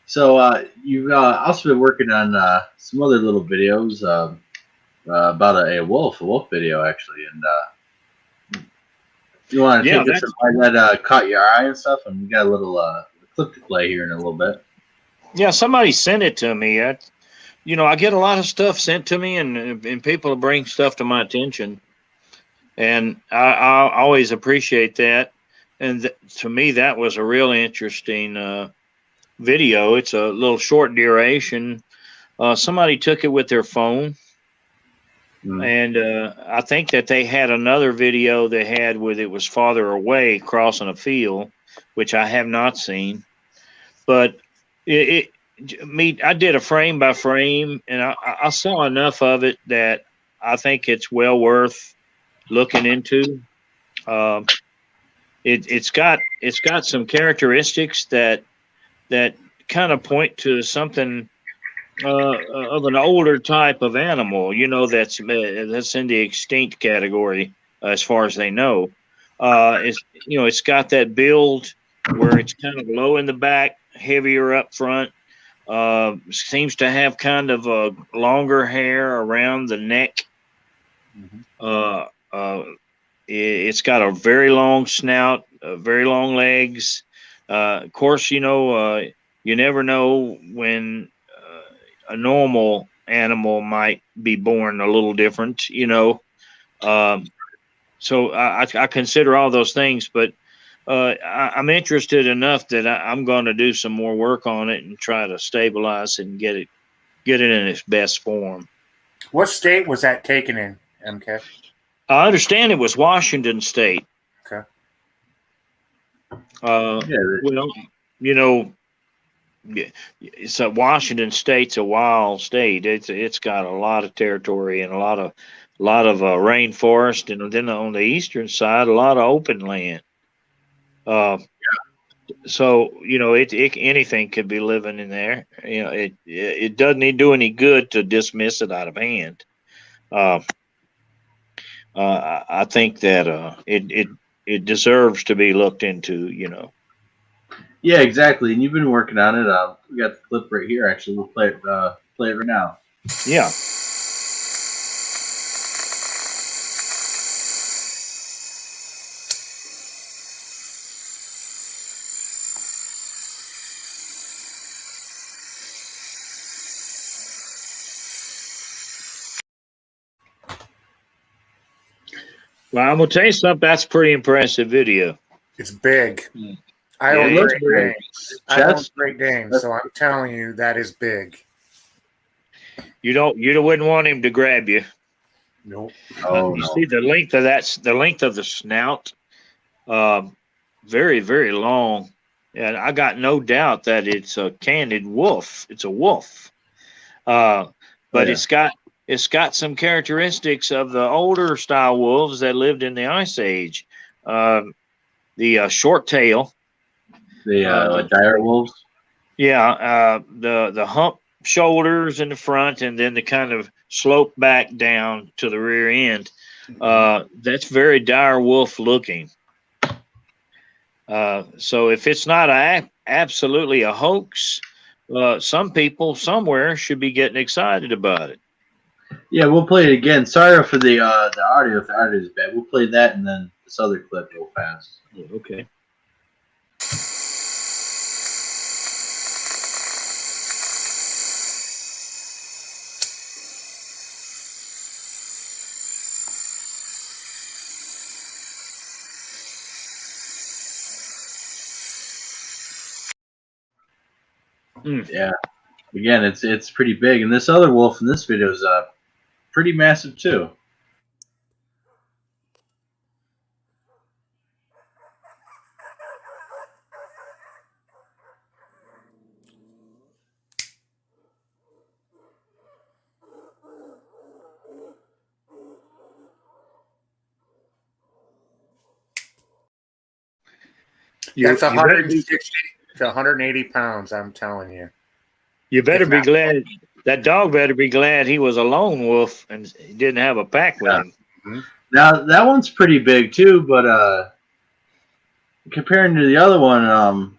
So you've also been working on some other little videos about a wolf video, actually, and you want to take us somewhere that caught your eye and stuff, and we got a little clip to play here in a little bit. Yeah, somebody sent it to me. I get a lot of stuff sent to me, and people bring stuff to my attention, and I always appreciate that. And to me, that was a real interesting video. It's a little short duration. Somebody took it with their phone, And I think that they had another video they had with it was farther away crossing a field, which I have not seen. But I did a frame by frame, and I saw enough of it that I think it's well worth looking into. It's got some characteristics that kind of point to something of an older type of animal, that's in the extinct category as far as they know. It's got that build where it's kind of low in the back, heavier up front. Seems to have kind of a longer hair around the neck. It's got a very long snout, very long legs. Of course, you never know when a normal animal might be born a little different, so I consider all those things, but I'm interested enough that I'm going to do some more work on it and try to stabilize it and get it in its best form. What state was that taken in, MK? I understand it was Washington State. Okay. Well, it's Washington State's a wild state. It's got a lot of territory and a lot of rainforest, and then on the eastern side, a lot of open land. So anything could be living in there. It doesn't do any good to dismiss it out of hand. I think that it deserves to be looked into. Yeah, exactly. And you've been working on it. We got the clip right here. Actually, we'll play it right now. Yeah. Well, I'm gonna tell you something. That's a pretty impressive video. It's big. I own Great Danes, so I'm telling you that is big. You wouldn't want him to grab you. Nope. You see the length of the snout, very, very long, and I got no doubt that it's a candid wolf. It's a wolf, but it's got some characteristics of the older style wolves that lived in the Ice Age. The short tail. The dire wolves. Yeah, the hump shoulders in the front, and then the kind of slope back down to the rear end. That's very dire wolf looking. So if it's not absolutely a hoax, some people somewhere should be getting excited about it. Yeah, we'll play it again. Sorry for the audio. If the audio is bad, we'll play that and then this other clip real fast. Okay. Yeah. Again, it's pretty big, and this other wolf in this video is pretty massive too. That's 160 to 180 pounds, I'm telling you. You better be glad. That dog better be glad he was a lone wolf and he didn't have a pack with him. Mm-hmm. Now, that one's pretty big too, but comparing to the other one,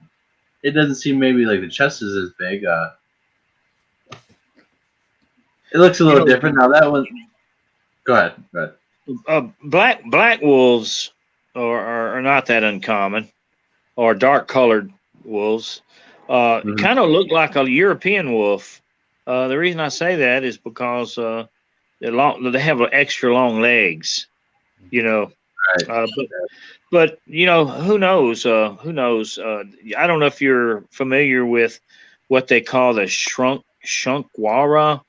it doesn't seem maybe like the chest is as big. It looks a little different. Now, that one... Go ahead. Black wolves are not that uncommon, or dark-colored wolves. Kind of look like a European wolf. The reason I say that is because they have extra long legs, Right. But who knows? Who knows? I don't know if you're familiar with what they call the shunkawara.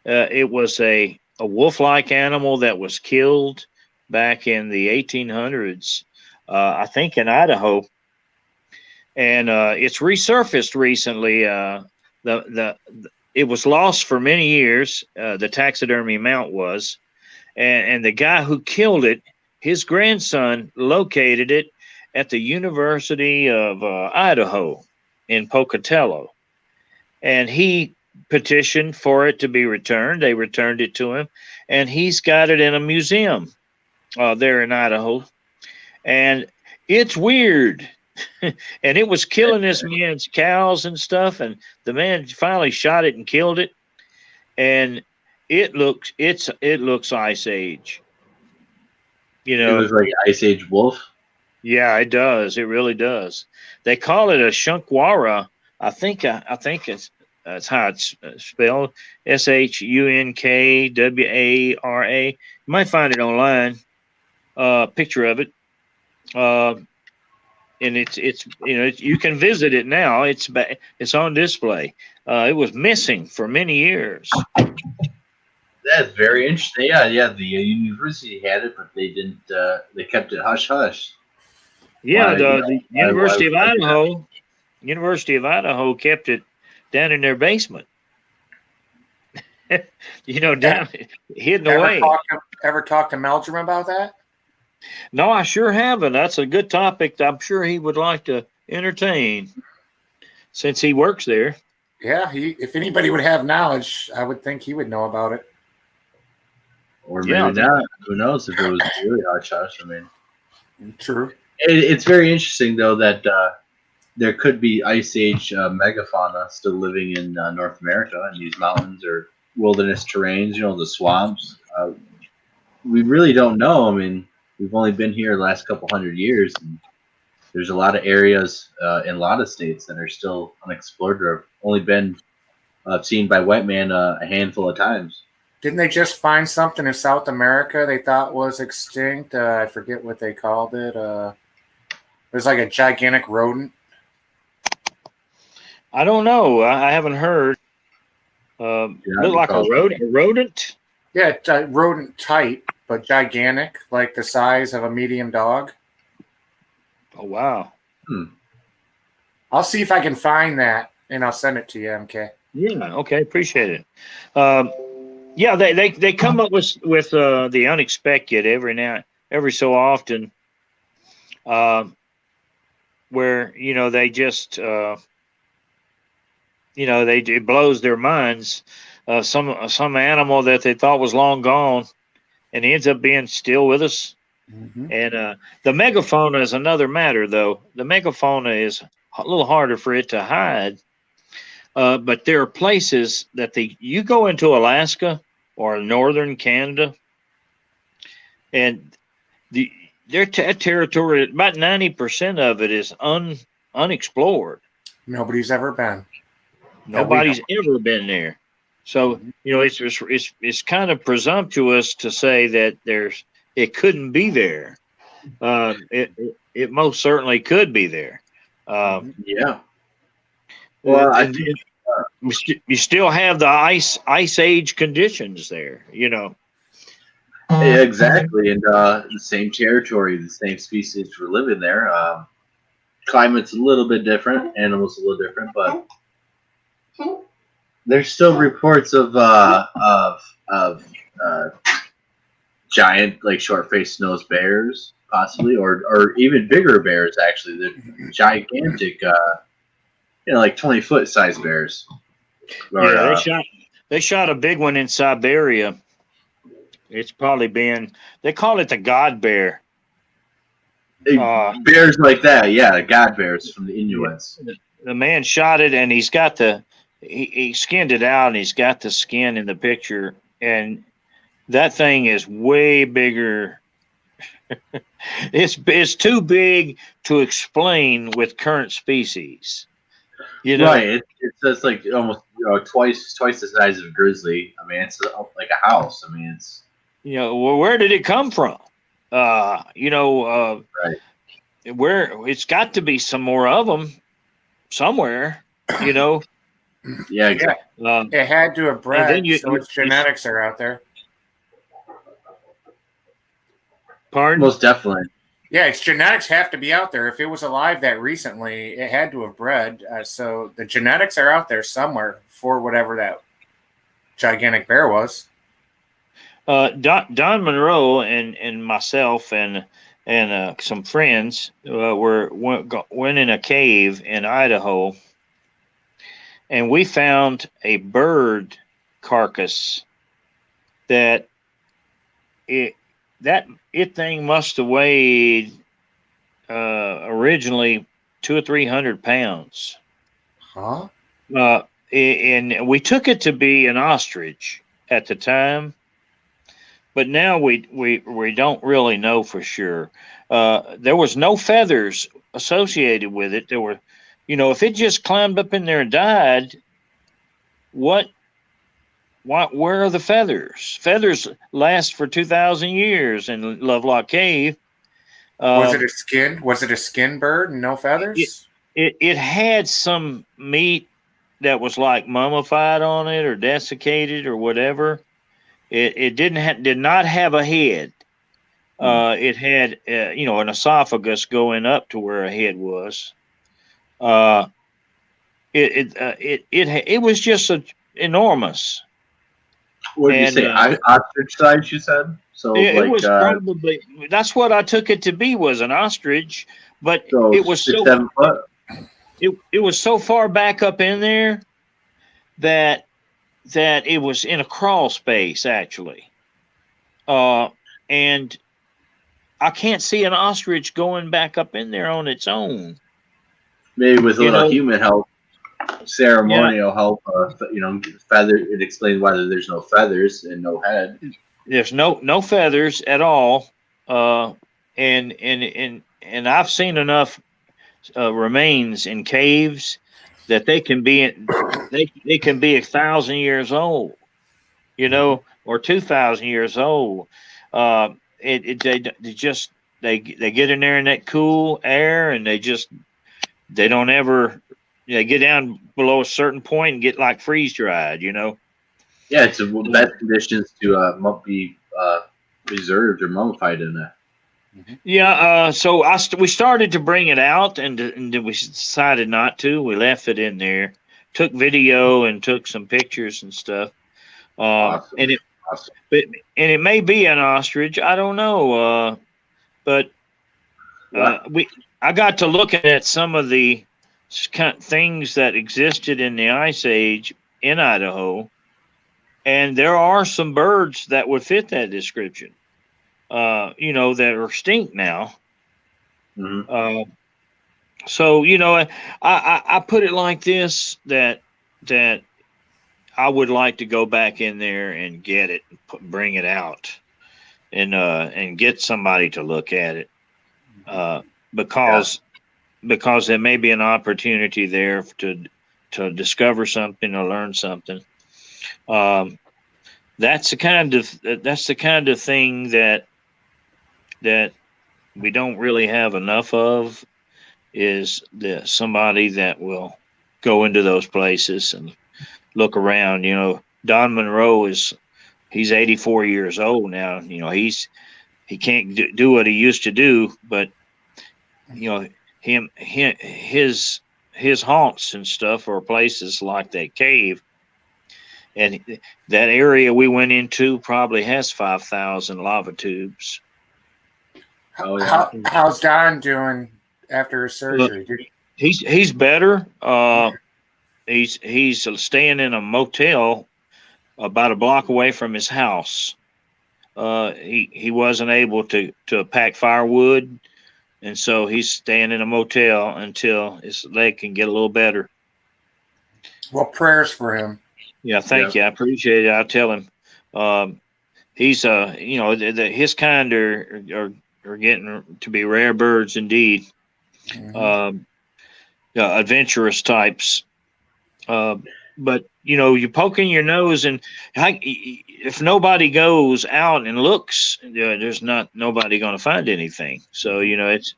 It was a wolf-like animal that was killed back in the 1800s, I think in Idaho, and it's resurfaced recently. It was lost for many years. The taxidermy mount was, and the guy who killed it, his grandson located it at the University of Idaho in Pocatello, and he petitioned for it to be returned. They returned it to him, and he's got it in a museum there in Idaho, and it's weird. And it was killing this man's cows and stuff, and the man finally shot it and killed it, and it looks Ice Age. You know, it was like Ice Age wolf. Yeah, it does. It really does. They call it a shunkawara. I think it's how it's spelled. SHUNKWARA. You might find it online. Picture of it. And it's you can visit it now. It's on display. It was missing for many years. That's very interesting. Yeah. The university had it, but they didn't. They kept it hush hush. Yeah, the University of Idaho. University of Idaho kept it down in their basement. Down hidden away. Ever talk to Meldrum about that? No, I sure haven't. That's a good topic I'm sure he would like to entertain since he works there. Yeah, if anybody would have knowledge, I would think he would know about it. Or maybe not. Who knows if it was really hush hush? I mean, true. It's very interesting though that there could be Ice Age megafauna still living in North America in these mountains or wilderness terrains. The swamps. We really don't know. I mean, we've only been here the last couple hundred years, and there's a lot of areas in a lot of states that are still unexplored or have only been seen by white man a handful of times. Didn't they just find something in South America they thought was extinct? I forget what they called it. It was like a gigantic rodent. I don't know. I haven't heard. Look like a rodent? Yeah, it's a rodent type, but gigantic, like the size of a medium dog. Oh, wow. I'll see if I can find that, and I'll send it to you, MK. Yeah, okay. Appreciate it. Yeah, they come up with the unexpected every so often, where they just it blows their minds. Some animal that they thought was long gone, and ends up being still with us. Mm-hmm. And the megafauna is another matter, though. The megafauna is a little harder for it to hide. But there are places that you go into Alaska or northern Canada, and their territory, about 90% of it is unexplored. Nobody's ever been. Nobody's ever been there. So it's kind of presumptuous to say that it couldn't be there. It most certainly could be there. Yeah. Well, you still have the ice age conditions there, Yeah, exactly, and the same territory, the same species were living there. Climate's a little bit different, animals a little different, but there's still reports of giant, like short-faced nose bears, possibly, or even bigger bears. Actually, the gigantic. Like 20-foot size bears. They shot a big one in Siberia. It's probably they call it the God bear. Bears like that, yeah, God bears from the Inuits. The man shot it, and he's got he skinned it out, and he's got the skin in the picture, and that thing is way bigger. It's too big to explain with current species. Right? It's like almost twice the size of a grizzly. I mean, it's like a house. I mean, it's well, where did it come from? Right. Where it's got to be some more of them somewhere. Yeah, exactly. It had to have bred, so its genetics are out there. Pardon? Most definitely. Yeah, its genetics have to be out there. If it was alive that recently, it had to have bred. So the genetics are out there somewhere for whatever that gigantic bear was. Don Monroe and myself and some friends went in a cave in Idaho, and we found a bird carcass that thing must have weighed originally 200 or 300 pounds. Huh? And we took it to be an ostrich at the time, but now we don't really know for sure. There was no feathers associated with it. There were, if it just climbed up in there and died, where are the feathers? Feathers last for 2,000 years in Lovelock Cave. Was it a skin bird and no feathers? It had some meat that was like mummified on it or desiccated or whatever. It did not have a head. It had an esophagus going up to where a head was. It was just enormous. What did you say? Ostrich size, you said? So it was probably, that's what I took it to be, was an ostrich, but it was 7 foot. It was so far back up in there that it was in a crawl space, actually. And I can't see an ostrich going back up in there on its own. Maybe with a little human help, ceremonial help, feather. It explains why there's no feathers and no head. There's no feathers at all. And I've seen enough remains in caves that they can be 1,000 years old, or 2,000 years old. They get in there in that cool air, and they don't ever get down below a certain point and get like freeze dried. Yeah, it's the best conditions to be preserved or mummified in that. Yeah, so we started to bring it out, and we decided not to. We left it in there, took video and took some pictures and stuff. Awesome. And it may be an ostrich. I don't know. But I got to looking at some of the things that existed in the Ice Age in Idaho, and there are some birds that would fit that description. That are extinct now. Mm-hmm. So I put it like this, that I would like to go back in there and get it, bring it out, and get somebody to look at it, because there may be an opportunity there to discover something or learn something. That's the kind of thing that we don't really have enough of, is somebody that will go into those places and look around. Don Monroe he's 84 years old now. He can't do what he used to do, but his haunts and stuff are places like that cave. And that area we went into probably has 5,000 lava tubes. Oh, yeah. How's Don doing after his surgery? He's better. He's staying in a motel about a block away from his house. He wasn't able to pack firewood, and so he's staying in a motel until his leg can get a little better. Well, prayers for him. Yeah, thank you. I appreciate it. I'll tell him. He's his kind are getting to be rare birds indeed. Mm-hmm. Adventurous types. But you're poking your nose, and if nobody goes out and looks, there's nobody going to find anything. So it's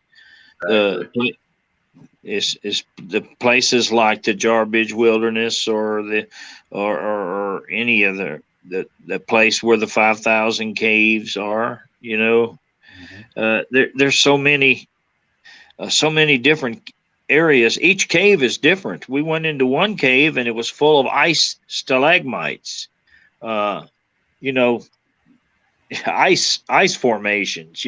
it's the places like the Jarbidge Wilderness or any other the place where the 5,000 caves are. There's so many different areas. Each cave is different. We went into one cave and it was full of ice stalagmites, you know, ice formations,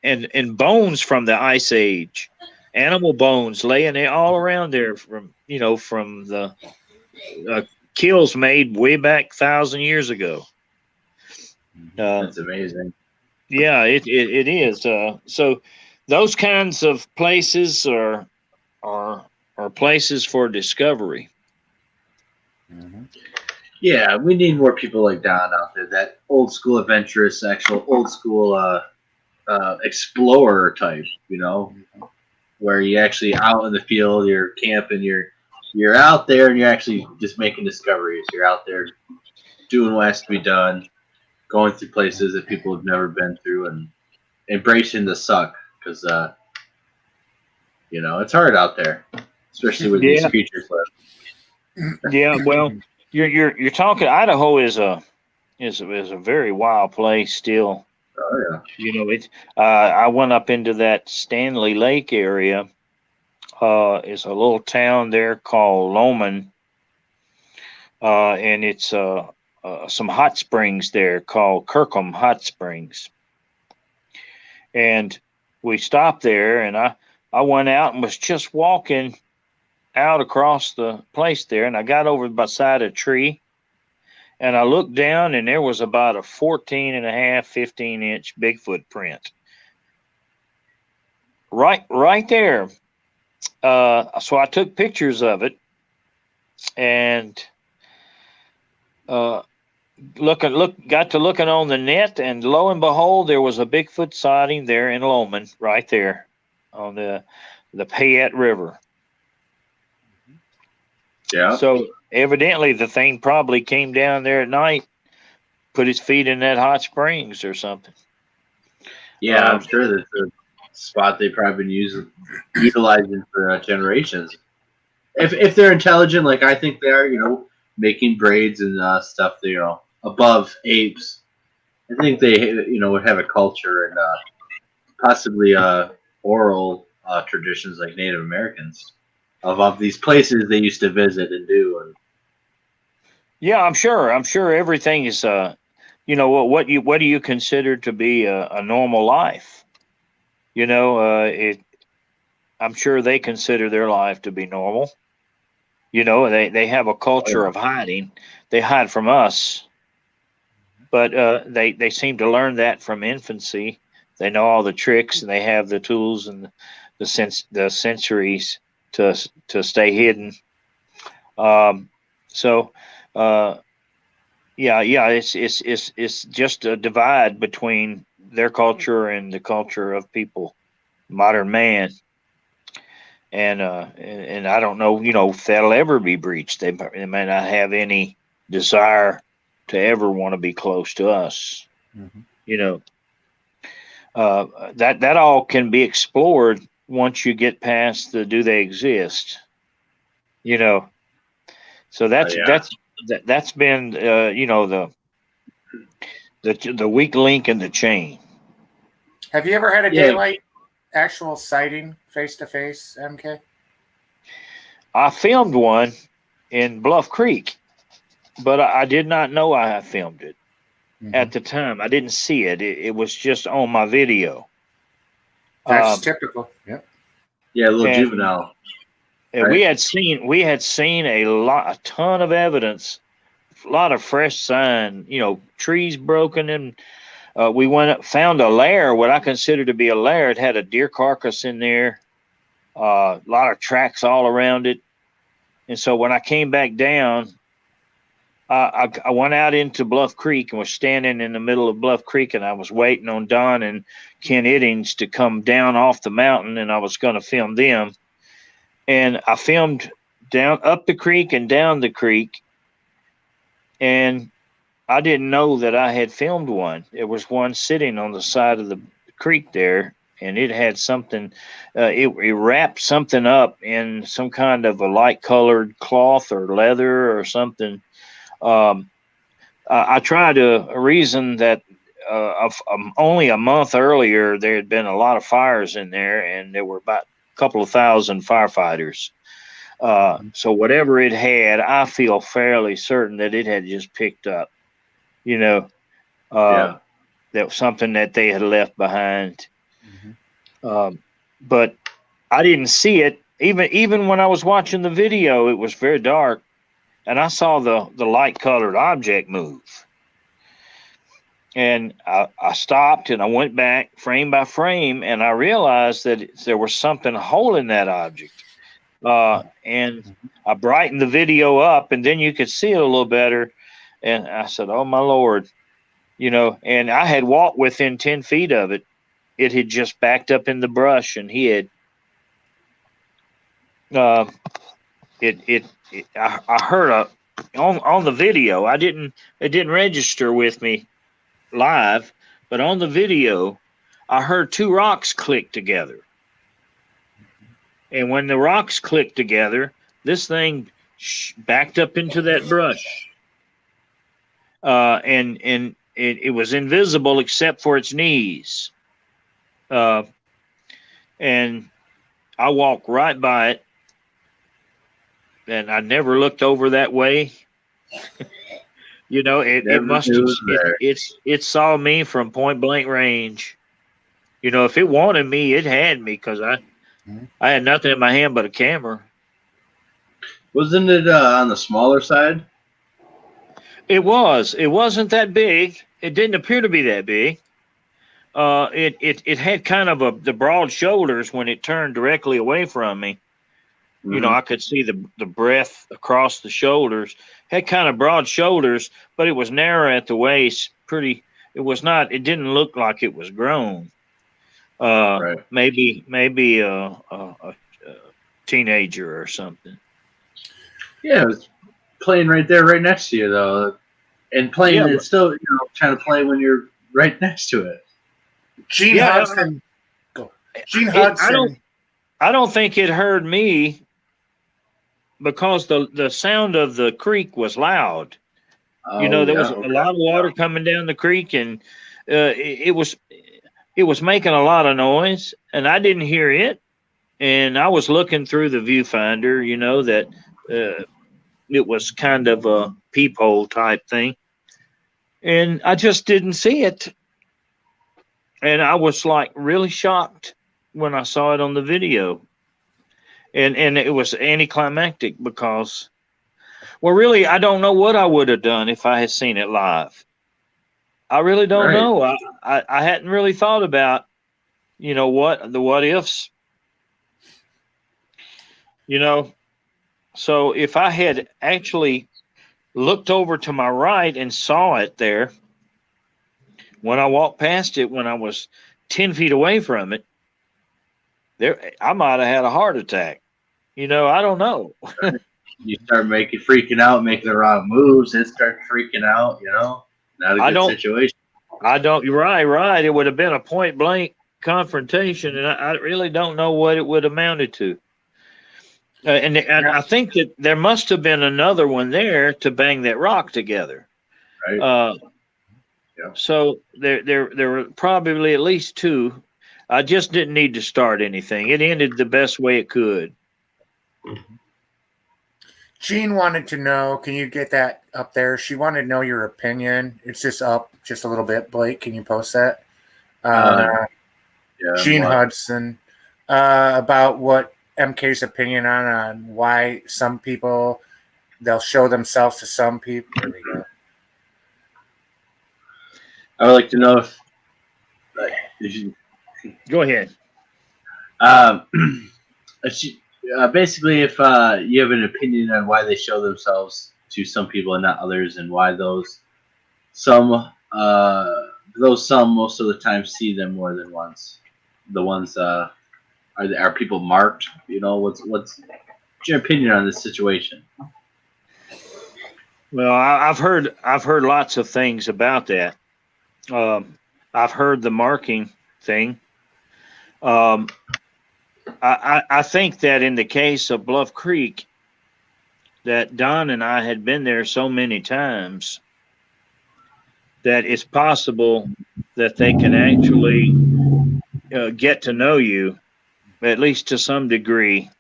and bones from the ice age, animal bones laying all around there from the kills made way back 1,000 years ago. That's amazing. Yeah, it is. So those kinds of places are places for discovery. Yeah, we need more people like Don out there. That old school adventurous, actual old school explorer type. Where you actually out in the field, you're camping, you're out there, and you're actually just making discoveries. You're out there doing what has to be done, going through places that people have never been through, and embracing the suck, because it's hard out there, especially with these creatures left. Yeah, well, you're talking. Idaho is a very wild place still. Oh yeah. I went up into that Stanley Lake area. It's a little town there called Loman, and it's some hot springs there called Kirkham Hot Springs. And we stopped there, and I went out and was just walking out across the place there, and I got over beside a tree, and I looked down, and there was about a 14.5, 15-inch Bigfoot print. Right there. So I took pictures of it, and got to looking on the net, and lo and behold, there was a Bigfoot sighting there in Loman, right there on the Payette River. Yeah. So evidently the thing probably came down there at night, put its feet in that hot springs or something. Yeah, I'm sure that's a spot they've probably been utilizing for generations. If they're intelligent, like I think they are, making braids and stuff, above apes. I think they, would have a culture and possibly oral traditions like Native Americans of these places they used to visit and do. And yeah, I'm sure everything is what do you consider to be a normal life? I'm sure they consider their life to be normal. They have a culture of hiding. They hide from us, but they seem to learn that from infancy. They know all the tricks, and they have the tools and the sensories to stay hidden. It's just a divide between their culture and the culture of people, modern man. And I don't know, if that'll ever be breached. They may not have any desire to ever want to be close to us. That all can be explored once you get past the do they exist. So that's been the weak link in the chain. Have you ever had a daylight actual sighting face to face, MK? I filmed one in Bluff Creek, but I did not know I had filmed it at the time. I didn't see it. It was just on my video. That's typical. Yep. Yeah, a little juvenile. Right? We had seen a ton of evidence, a lot of fresh sign, trees broken, and we went up, found a lair, what I consider to be a lair. It had a deer carcass in there, a lot of tracks all around it. And so when I came back down, I went out into Bluff Creek and was standing in the middle of Bluff Creek, and I was waiting on Don and Ken Iddings to come down off the mountain, and I was going to film them. And I filmed down up the creek and down the creek, and I didn't know that I had filmed one. There was one sitting on the side of the creek there, and it had something. It wrapped something up in some kind of a light-colored cloth or leather or something. I tried to reason that only a month earlier, there had been a lot of fires in there, and there were about a couple of thousand firefighters. So whatever it had, I feel fairly certain that it had just picked up. You know, that was something that they had left behind. But I didn't see it. Even when I was watching the video, it was very dark, and I saw the light colored object move. And I stopped and I went back frame by frame, and I realized that there was something holding that object. And I brightened the video up, and then you could see it a little better. And I said, "Oh my Lord," you know. And I had walked within 10 feet of it. It had just backed up in the brush and hid. I heard on the video. It didn't register with me live, but on the video, I heard two rocks click together. And when the rocks clicked together, this thing backed up into that brush. And it was invisible except for its knees. And I walked right by it, and I never looked over that way. You know, it must have, it saw me from point blank range. You know, if it wanted me, it had me, because I had nothing in my hand but a camera. Wasn't it on the smaller side? It was. It wasn't that big. It didn't appear to be that big. It had kind of the broad shoulders when it turned directly away from me. You know, I could see the breadth across the shoulders. Had kind of broad shoulders, but it was narrow at the waist. It didn't look like it was grown. Right. Maybe a teenager or something. Yeah, it was playing right there, right next to you, though. And playing, it's still, you know, trying to play when you're right next to it. Gene Hudson. Gene Hudson. I don't think it heard me, because the sound of the creek was loud. You know, there was a lot of water coming down the creek, and it was making a lot of noise, and I didn't hear it. And I was looking through the viewfinder, you know, that it was kind of a peephole type thing, and I just didn't see it. And I was like really shocked when I saw it on the video. And it was anticlimactic because, well, really, I don't know what I would have done if I had seen it live. I really don't know. I hadn't really thought about, you know, what ifs, you know. So if I had actually looked over to my right and saw it there, when I walked past it, when I was 10 feet away from it, I might have had a heart attack. You know, I don't know. You start freaking out, making the wrong moves, it starts freaking out, you know. Not a good situation. You're right. It would have been a point blank confrontation, and I really don't know what it would have amounted to. And I think that there must have been another one there to bang that rock together. Right. So there were probably at least two. I just didn't need to start anything. It ended the best way it could. Jean wanted to know, can you get that up there? She wanted to know your opinion. It's just up just a little bit. Blake, can you post that? Jean Hudson, about what MK's opinion on why some people, they'll show themselves to some people. There we go. I would like to know if go ahead. Basically, if you have an opinion on why they show themselves to some people and not others, and why some most of the time see them more than once. The ones are people marked? You know, what's your opinion on this situation? Well, I've heard lots of things about that. I've heard the marking thing. I think that in the case of Bluff Creek, that Don and I had been there so many times that it's possible that they can actually get to know you, at least to some degree,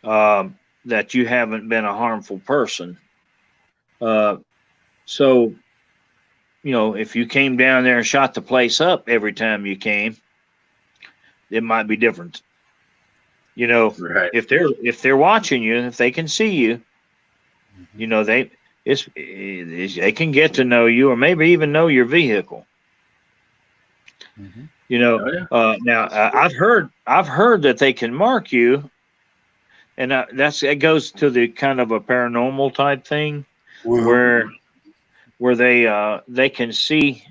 that you haven't been a harmful person. So, if you came down there and shot the place up every time you came, it might be different. Right. If they're watching you, if they can see you, they can get to know you, or maybe even know your vehicle. Now I've heard that they can mark you, and that goes to the kind of a paranormal type thing, where they can see,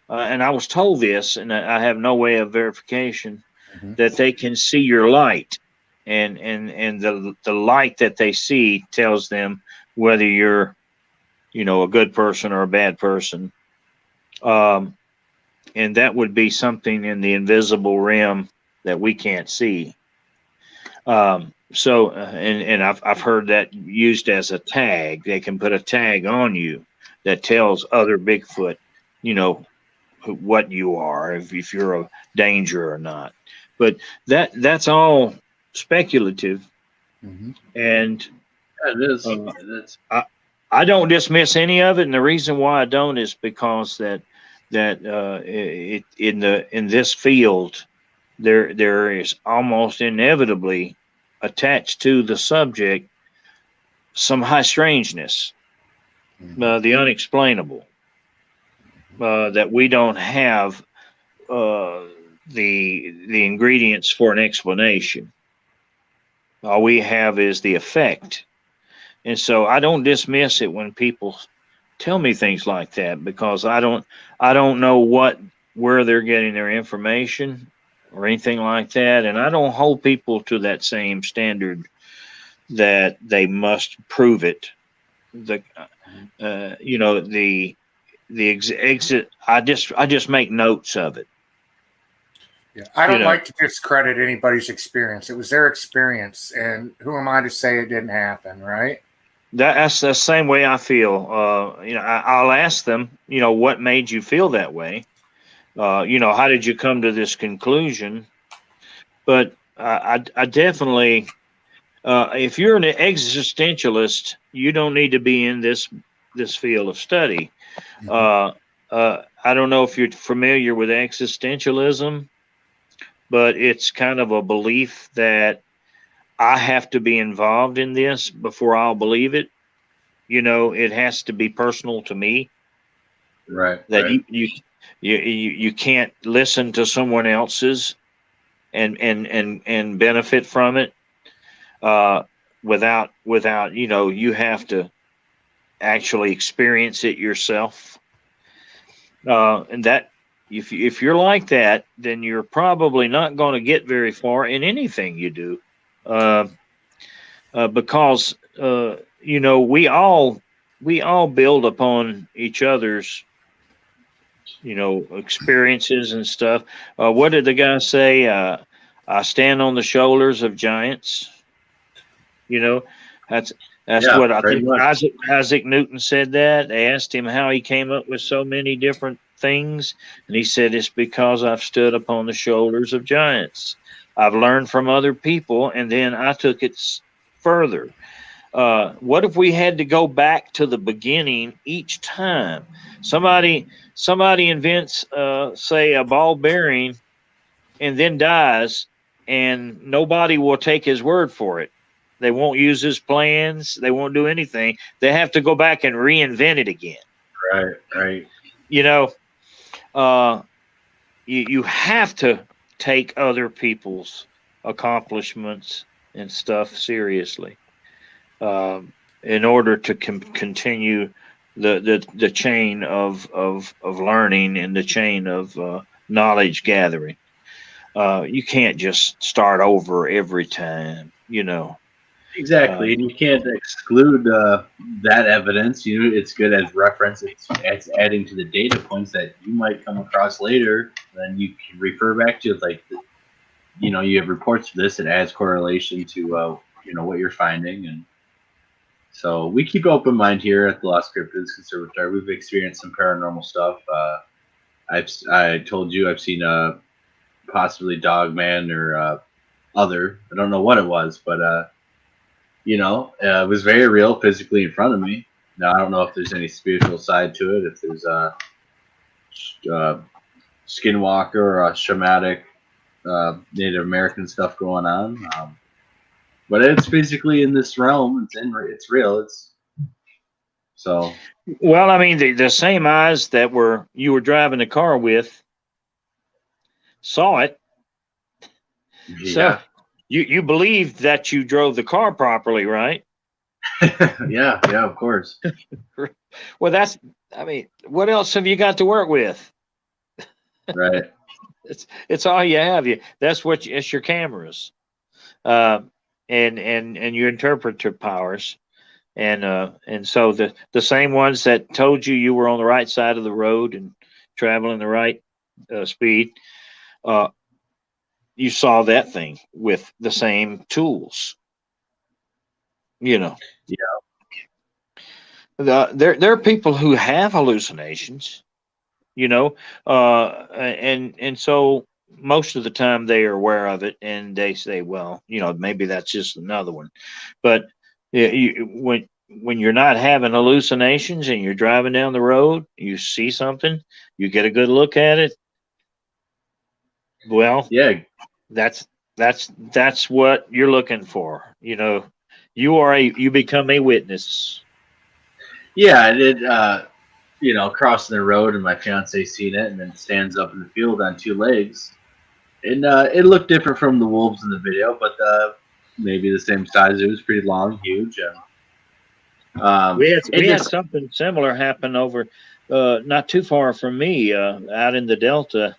and I was told this, and I have no way of verification, that they can see your light, and the light that they see tells them whether you're a good person or a bad person. And that would be something in the invisible realm that we can't see. So I've heard that used as a tag. They can put a tag on you that tells other Bigfoot, what you are, if you're a danger or not. But that's all speculative, and it is. I don't dismiss any of it, and the reason why I don't is because that in this field there is almost inevitably attached to the subject some high strangeness, the unexplainable, that we don't have the ingredients for an explanation. All we have is the effect. And so I don't dismiss it when people tell me things like that, because I don't know where they're getting their information or anything like that, and I don't hold people to that same standard that they must prove it. I just make notes of it. Yeah, I don't like to discredit anybody's experience. It was their experience, and who am I to say it didn't happen, right? That's the same way I feel. I'll ask them, what made you feel that way? How did you come to this conclusion? But I definitely, if you're an existentialist, you don't need to be in this field of study. I don't know if you're familiar with existentialism, but it's kind of a belief that I have to be involved in this before I'll believe it. It has to be personal to me. Right. That right. you can't listen to someone else's and benefit from it without you have to actually experience it yourself. And that if you're like that, then you're probably not going to get very far in anything you do. Because we all build upon each other's experiences and stuff. What did the guy say? I stand on the shoulders of giants. That's what I think. Isaac Newton said that. They asked him how he came up with so many different things, and he said, it's because I've stood upon the shoulders of giants. I've learned from other people, and then I took it further. What if we had to go back to the beginning each time? Somebody invents, say, a ball bearing, and then dies, and nobody will take his word for it. They won't use his plans. They won't do anything. They have to go back and reinvent it again. Right. You have to take other people's accomplishments and stuff seriously in order to continue the chain of learning and the chain of knowledge gathering. You can't just start over every time, Exactly, and you can't exclude that evidence. It's good as reference. It's adding to the data points that you might come across later. Then you can refer back to it. Like, you have reports for this. It adds correlation to what you're finding, and So we keep an open mind here at the Lost Cryptids Conservatory. We've experienced some paranormal stuff. I told you I've seen possibly Dogman or other. I don't know what it was, but it was very real physically in front of me. Now I don't know if there's any spiritual side to it. If there's a skinwalker or a shamanic Native American stuff going on. But it's physically in this realm. It's real. It's so. Well, I mean, the same eyes that you were driving the car with saw it. Yeah. So you believed that you drove the car properly, right? yeah, of course. Well, what else have you got to work with? Right. It's all you have. It's your cameras, and your interpreter powers, and so the same ones that told you were on the right side of the road and traveling the right speed. You saw that thing with the same tools. Yeah. There are people who have hallucinations, and so most of the time they are aware of it and they say, well, maybe that's just another one. But when you're not having hallucinations and you're driving down the road, you see something, you get a good look at it. Well, yeah, that's what you're looking for. You become a witness. Yeah, I did. Crossing the road, and my fiance seen it, and then stands up in the field on two legs, and it looked different from the wolves in the video, but maybe the same size. It was pretty long, huge. We had something similar happen over not too far from me, out in the Delta,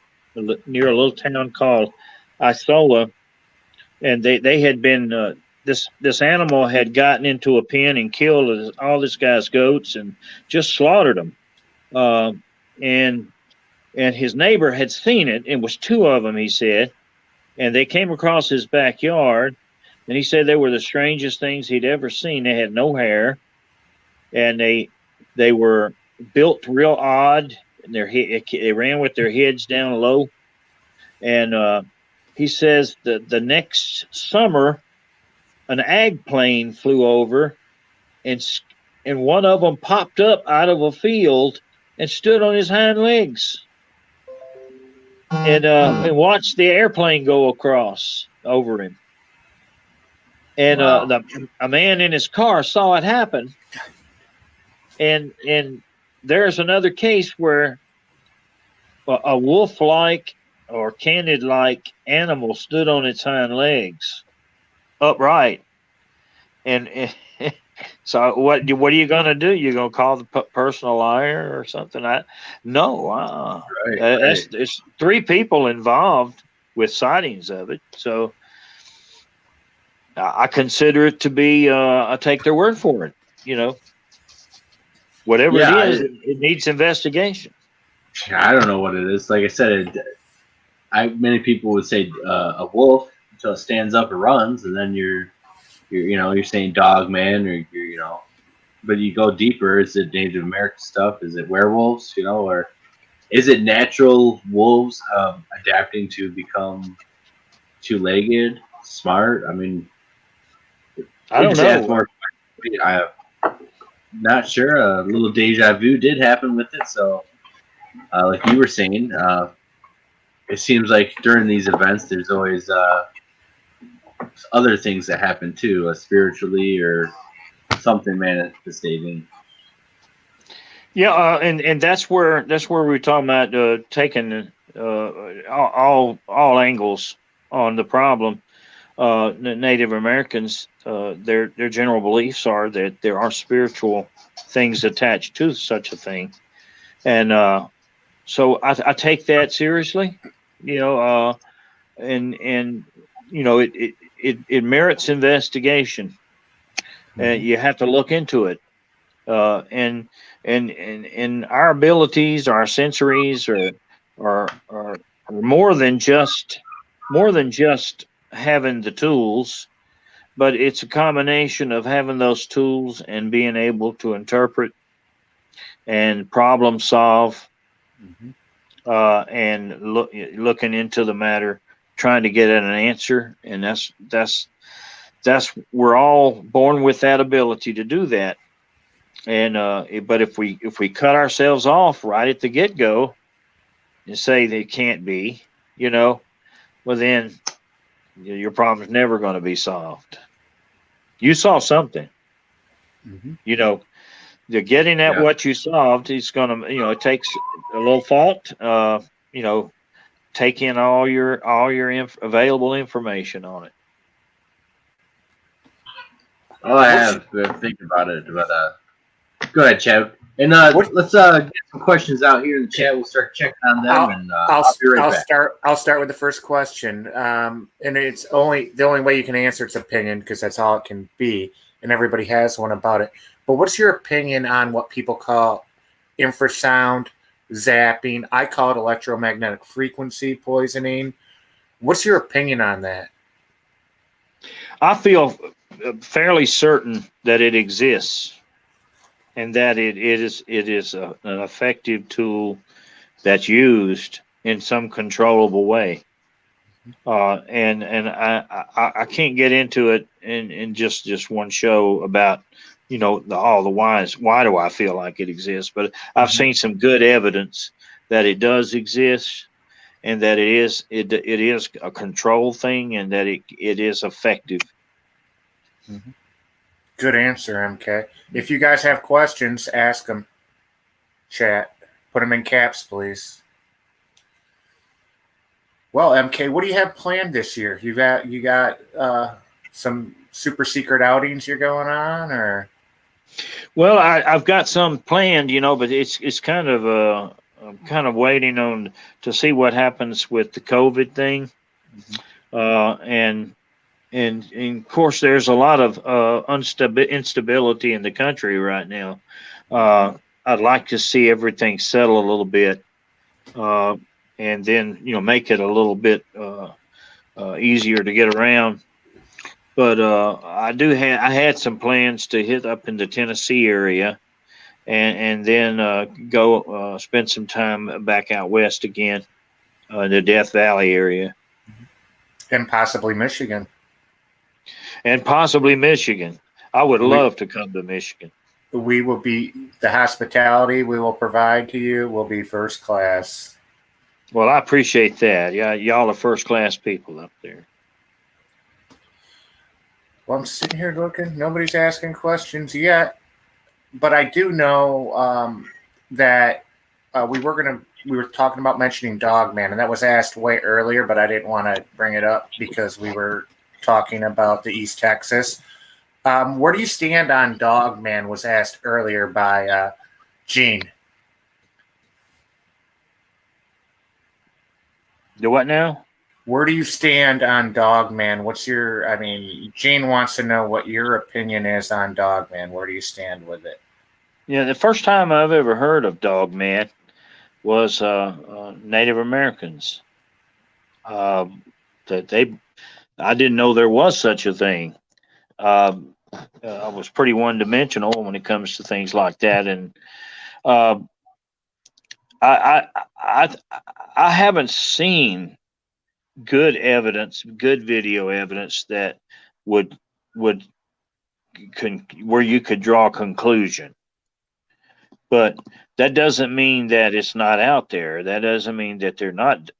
near a little town called Isola, and they had been this animal had gotten into a pen and killed all this guy's goats and just slaughtered them. And his neighbor had seen it. It was two of them, he said, and they came across his backyard, and he said they were the strangest things he'd ever seen. They had no hair, and they were built real odd, and they ran with their heads down low. And he says the next summer, an ag plane flew over, and one of them popped up out of a field and stood on his hind legs, and watched the airplane go across over him. And wow. A man in his car saw it happen. And there's another case where a wolf-like or canid-like animal stood on its hind legs, upright. And so what are you going to do? You going to call the person a liar or something? No. Right. It's three people involved with sightings of it. So I consider it to be, I take their word for it. Whatever it is, it needs investigation. I don't know what it is. Like I said, many people would say a wolf until it stands up and runs, and then you're saying Dogman, or but you go deeper. Is it Native American stuff? Is it werewolves? Or is it natural wolves adapting to become two-legged, smart? I mean, I don't know. I'm not sure. A little deja vu did happen with it. So, like you were saying, it seems like during these events, there's always other things that happen too, spiritually or something manifesting. Yeah, and that's where we're talking about taking all angles on the problem. The Native Americans, their general beliefs are that there are spiritual things attached to such a thing, and so I take that seriously, and it merits investigation. You have to look into it, and our abilities, our sensories are more than just having the tools. but it's a combination of having those tools and being able to interpret and problem solve, and looking into the matter, trying to get at an answer. And that's we're all born with that ability to do that. And but if we cut ourselves off right at the get go and say they can't be, well then your problem's never going to be solved. You saw something, You're getting at what you solved. It's going to, it takes a little thought, take in all your available information on it. Oh, I have to think about it, but go ahead, Chad. And let's get some questions out here in the chat. We'll start checking on them, I'll be right back. I'll start with the first question, and it's the only way you can answer its opinion, because that's all it can be, and everybody has one about it. But what's your opinion on what people call infrasound, zapping? I call it electromagnetic frequency poisoning. What's your opinion on that? I feel fairly certain that it exists, and that it is an effective tool that's used in some controllable way. And I can't get into it in just one show about all the whys. Why do I feel like it exists? But I've seen some good evidence that it does exist, and that it is a control thing, and that it is effective. Good answer, MK. If you guys have questions, ask them. Chat. Put them in caps, please. Well, MK, what do you have planned this year? You got some super secret outings you're going on, or? Well, I've got some planned, but it's kind of I'm kind of waiting on to see what happens with the COVID thing, and of course there's a lot of instability in the country right now. I'd like to see everything settle a little bit, and then make it a little bit easier to get around. But I had some plans to hit up in the Tennessee area, and then go spend some time back out west again, in the Death Valley area, and possibly Michigan. I would love to come to Michigan. We will be, the hospitality we will provide to you will be first class. Well, I appreciate that. Yeah, y'all are first class people up there. Well, I'm sitting here looking. Nobody's asking questions yet, but I do know that we were talking about mentioning Dogman, and that was asked way earlier, but I didn't want to bring it up because we were talking about the East Texas. Where do you stand on Dogman? Was asked earlier by Gene. The what now? Where do you stand on Dogman? Gene wants to know what your opinion is on Dogman. Where do you stand with it? Yeah, the first time I've ever heard of Dogman was Native Americans. I didn't know there was such a thing. I was pretty one-dimensional when it comes to things like that, and I haven't seen good evidence, good video evidence that where you could draw a conclusion. But that doesn't mean that it's not out there. That doesn't mean that they're not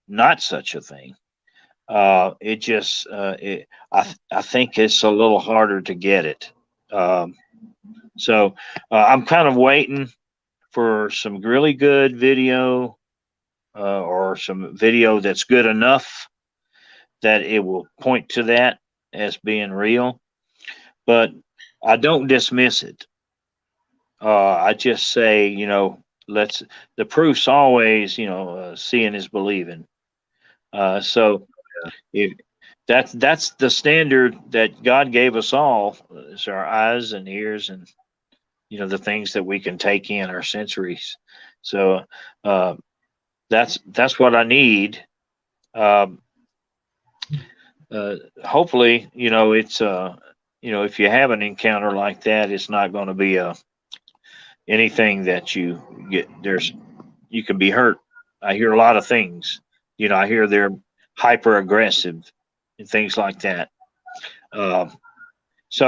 such a thing. It just I think it's a little harder to get it. So I'm kind of waiting for some really good video, or some video that's good enough that it will point to that as being real. But I don't dismiss it. I just say, the proof's always, seeing is believing. So if that's the standard that God gave us all, is our eyes and ears and, the things that we can take in, our sensories. So that's what I need. Hopefully, it's if you have an encounter like that, it's not going to be anything that you get. You can be hurt. I hear a lot of things. I hear they're hyper aggressive and things like that. So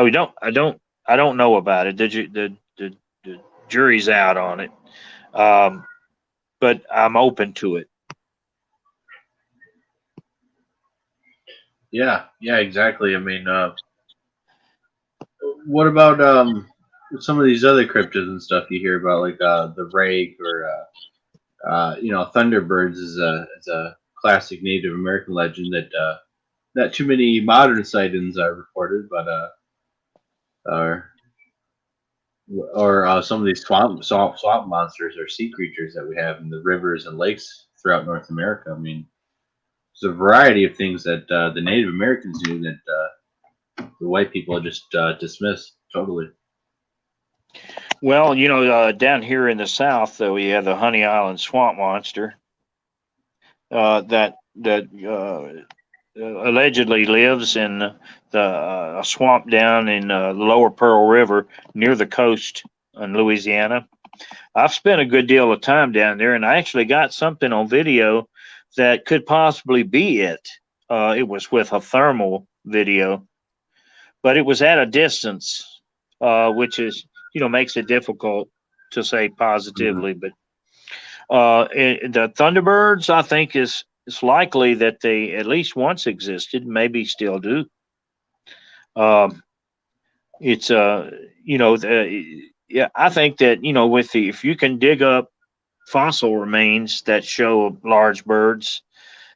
I don't know about it. The jury's out on it. But I'm open to it. Yeah, exactly. I mean, what about some of these other cryptids and stuff you hear about, like the rake or Thunderbirds is a classic Native American legend that not too many modern sightings are reported, but or some of these swamp monsters or sea creatures that we have in the rivers and lakes throughout North America. I mean, there's a variety of things that the Native Americans knew that the white people just dismissed totally. Well, down here in the South, though, we have the Honey Island swamp monster that allegedly lives in a swamp down in the Lower Pearl River near the coast in Louisiana. I've spent a good deal of time down there, and I actually got something on video that could possibly be it. It was with a thermal video, but it was at a distance, which is, makes it difficult to say positively. Mm-hmm. But the Thunderbirds, I think, it's likely that they at least once existed, maybe still do. It's I think that if you can dig up fossil remains that show large birds,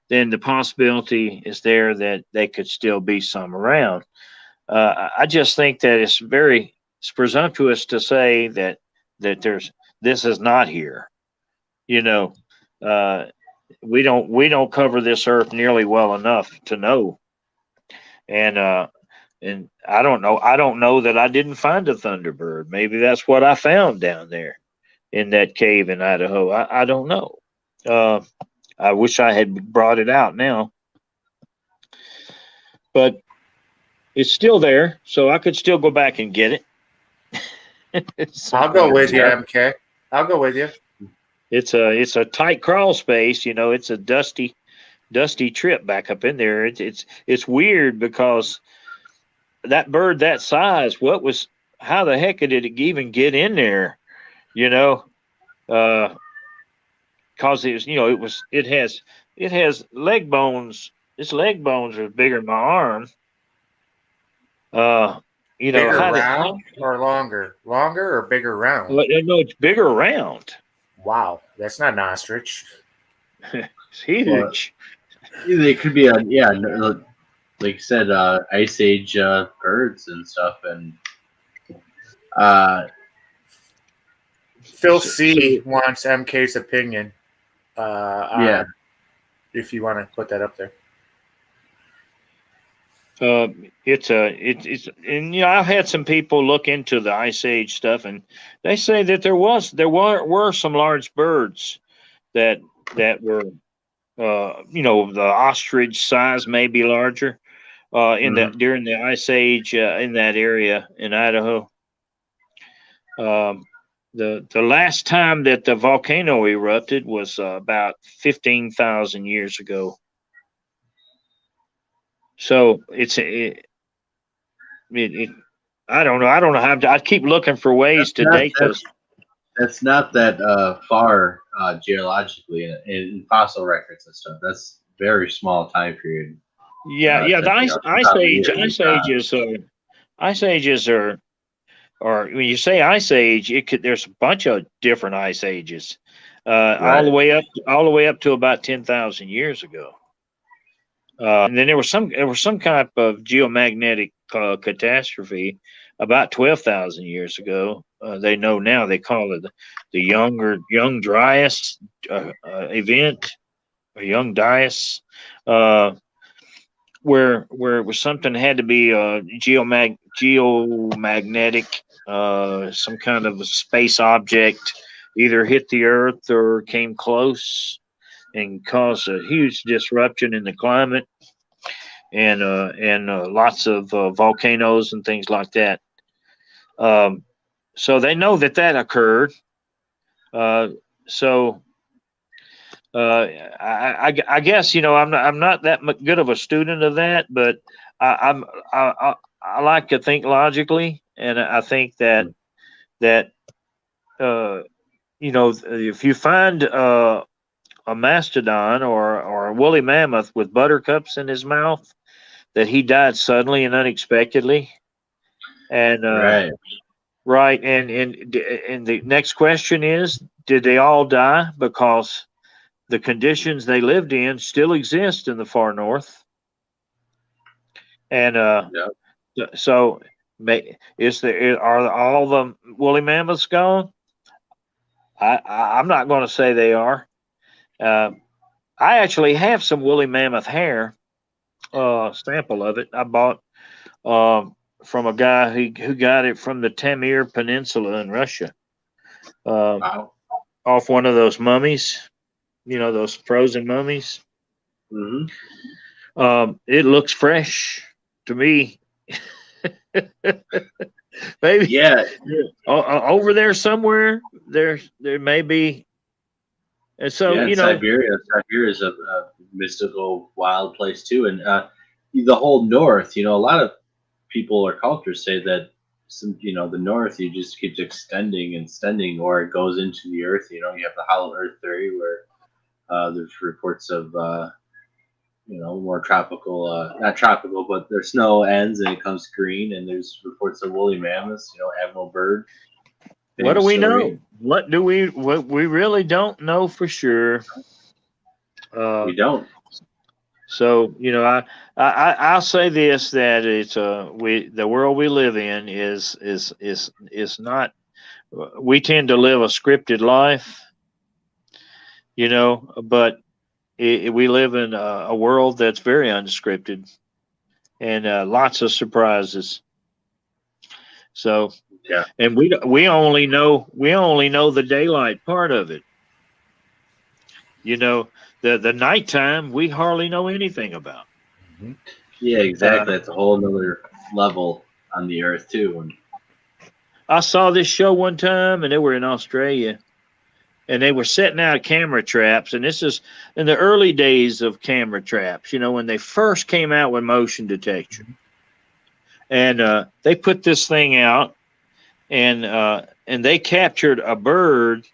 then the possibility is there that they could still be some around. I just think that it's presumptuous to say that this is not here. We don't cover this earth nearly well enough to know. And I don't know that I didn't find a Thunderbird. Maybe that's what I found down there in that cave in Idaho. I don't know. I wish I had brought it out now, but it's still there, so I could still go back and get it. I'll go with you, MK. I'll go with you. It's a tight crawl space, it's a dusty trip back up in there. It's weird because that bird that size, how the heck did it even get in there? Cause it has leg bones. Its leg bones are bigger than my arm. Bigger round or longer? Longer or bigger round? No, it's bigger round. Wow, that's not an ostrich. It's huge. They could be like you said, Ice Age birds and stuff, and Phil C wants MK's opinion. If you want to put that up there. I've had some people look into the Ice Age stuff, and they say that there were some large birds that were, the ostrich size, maybe larger, during the Ice Age in that area in Idaho. The last time that the volcano erupted was about 15,000 years ago. So I don't know. I don't know how I keep looking for ways to date those. That's not that far geologically in fossil records and stuff. That's very small time period. The ice ages are, or when you say Ice Age, there's a bunch of different ice ages, right, all the way up to about 10,000 years ago. And then there was some kind of geomagnetic catastrophe about 12,000 years ago. They know now, they call it the young Dryas event, or young Dryas, where it was something had to be geomagnetic, some kind of a space object either hit the Earth or came close and caused a huge disruption in the climate. and lots of volcanoes and things like that. So they know that occurred. So I guess I'm not that good of a student of that, but I like to think logically, and I think that if you find a mastodon or a woolly mammoth with buttercups in his mouth, that he died suddenly and unexpectedly, and right, and the next question is, did they all die because the conditions they lived in still exist in the far north? And so are all the woolly mammoths gone? I'm not going to say they are. I actually have some woolly mammoth hair, sample of it. I bought from a guy who got it from the Taimyr Peninsula in Russia, Wow. off one of those mummies, those frozen mummies. Mm-hmm. It looks fresh to me. Maybe, yeah. Over there somewhere, there may be. And so, Siberia is a mystical, wild place too, and the whole north. A lot of people or cultures say that the north, you just keeps extending and extending, or it goes into the earth. You have the hollow earth theory, where there's reports of more tropical, not tropical, but their snow ends and it comes green, and there's reports of woolly mammoths. Admiral Byrd. What do we know? What we really don't know for sure. We don't. So I'll say this, that it's the world we live in is not. We tend to live a scripted life, but we live in a world that's very unscripted, and lots of surprises. So yeah, and we only know the daylight part of it. The nighttime we hardly know anything about. Mm-hmm. Yeah, exactly. That's a whole nother level on the earth too. And I saw this show one time, and they were in Australia, and they were setting out camera traps. And this is in the early days of camera traps, when they first came out with motion detection. And they put this thing out, and they captured a bird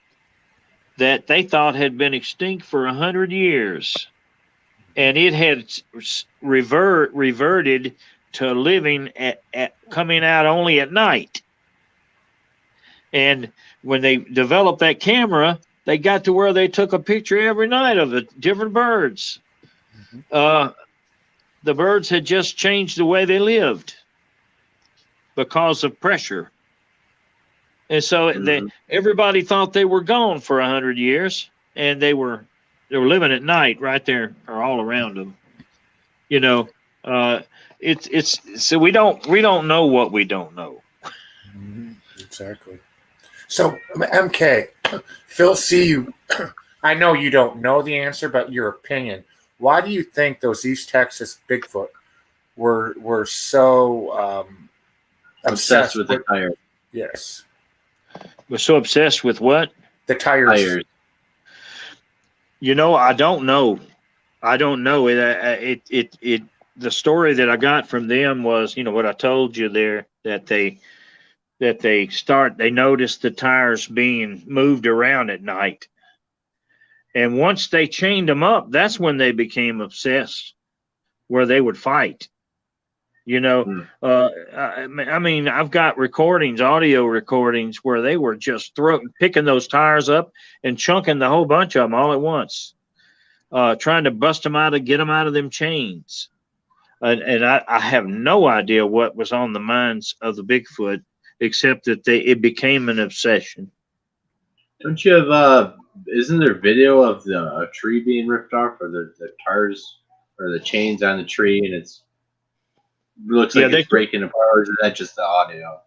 that they thought had been extinct for 100 years, and it had reverted to living at coming out only at night. And when they developed that camera, they got to where they took a picture every night of the different birds. Mm-hmm. The birds had just changed the way they lived because of pressure. And so everybody thought they were gone for 100 years, and they were living at night right there or all around them. So we don't know what we don't know. Exactly. So MK, Phil C, you, I know you don't know the answer, but your opinion. Why do you think those East Texas Bigfoot were so obsessed with the tire? Yes. We're so obsessed with what? The tires. I don't know. I don't know. The story that I got from them was, what I told you there, that they noticed the tires being moved around at night. And once they chained them up, that's when they became obsessed, where they would fight. I mean, I've got audio recordings where they were just picking those tires up and chunking the whole bunch of them all at once, trying to bust them out and get them out of them chains. And I have no idea what was on the minds of the Bigfoot, except that it became an obsession. Don't you have isn't there video of a tree being ripped off, or the tires or the chains on the tree, and it looks like it's breaking apart, or is that just the audio?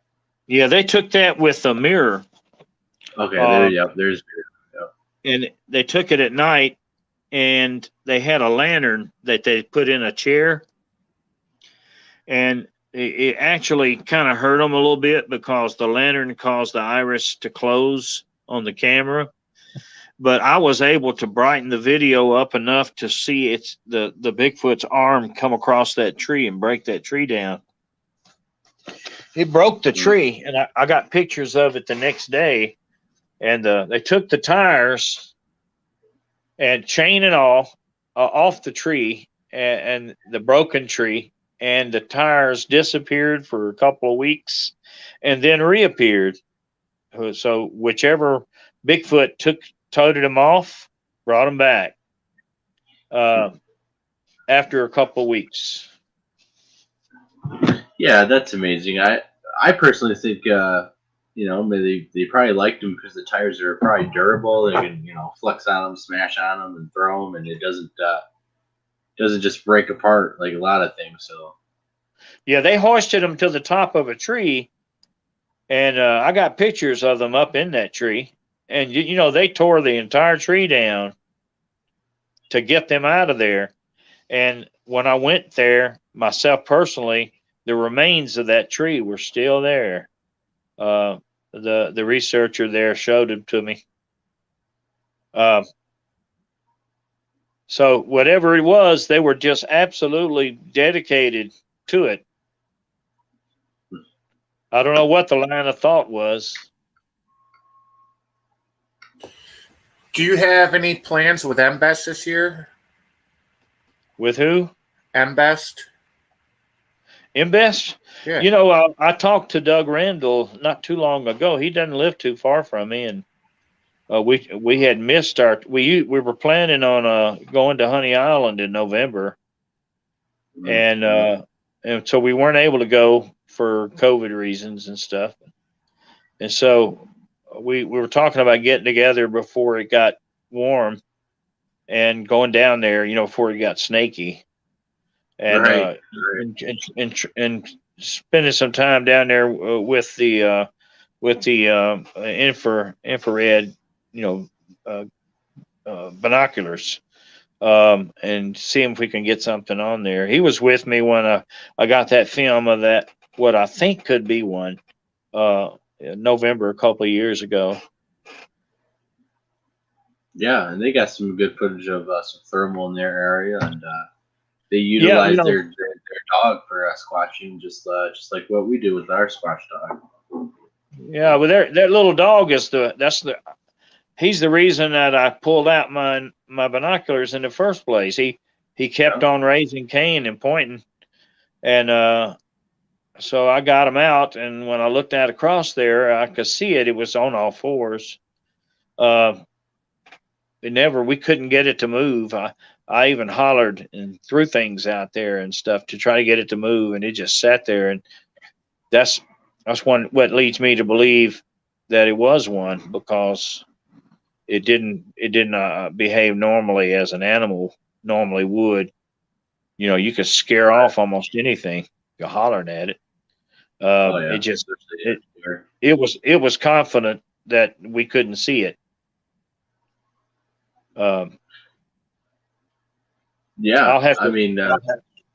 Yeah, they took that with a mirror. Okay, there's mirror. And they took it at night, and they had a lantern that they put in a chair, and it actually kind of hurt them a little bit because the lantern caused the iris to close on the camera. But I was able to brighten the video up enough to see the Bigfoot's arm come across that tree and break that tree down. It broke the tree, and I got pictures of it the next day. And they took the tires and chain and all off the tree and the broken tree, and the tires disappeared for a couple of weeks and then reappeared. So whichever Bigfoot toted them off, brought them back after a couple of weeks. Yeah, that's amazing. I personally think maybe they probably liked them because the tires are probably durable. They can flex on them, smash on them, and throw them, and it doesn't just break apart like a lot of things. So yeah, they hoisted them to the top of a tree, and I got pictures of them up in that tree. And they tore the entire tree down to get them out of there. And when I went there myself personally, the remains of that tree were still there. The researcher there showed them to me. So whatever it was, they were just absolutely dedicated to it. I don't know what the line of thought was. Do you have any plans with MBest this year? With who? MBest. MBest? Yeah. I talked to Doug Randall not too long ago. He doesn't live too far from me, and we had missed we were planning on going to Honey Island in November, and so we weren't able to go for COVID reasons and stuff, and so we were talking about getting together before it got warm and going down there, before it got snaky, and right. And spending some time down there with the infrared, binoculars, and seeing if we can get something on there. He was with me when I got that film of that, what I think could be one, November a couple of years ago. Yeah, and they got some good footage of some thermal in their area, and they utilize their dog for squatching, just like what we do with our squatch dog. Yeah, but that little dog is he's the reason that I pulled out my binoculars in the first place. He kept on raising Cain and pointing, and so I got him out, and when I looked out across there, I could see it. It was on all fours. We couldn't get it to move. I even hollered and threw things out there and stuff to try to get it to move, and it just sat there. And that's what leads me to believe that it was one, because it didn't behave normally as an animal normally would. You could scare off almost anything you're hollering at it. It was confident that we couldn't see it. I'll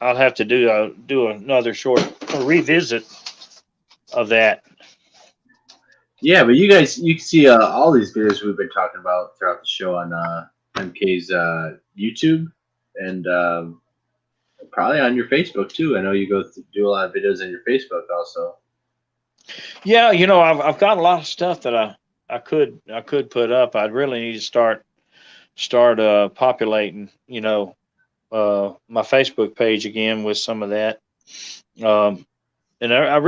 have to do another short revisit of that. Yeah, but you can see all these videos we've been talking about throughout the show on MK's YouTube, and probably on your Facebook too. I know you do a lot of videos on your Facebook also. Yeah, I've got a lot of stuff that I could put up. I'd really need to start populating, my Facebook page again with some of that. And I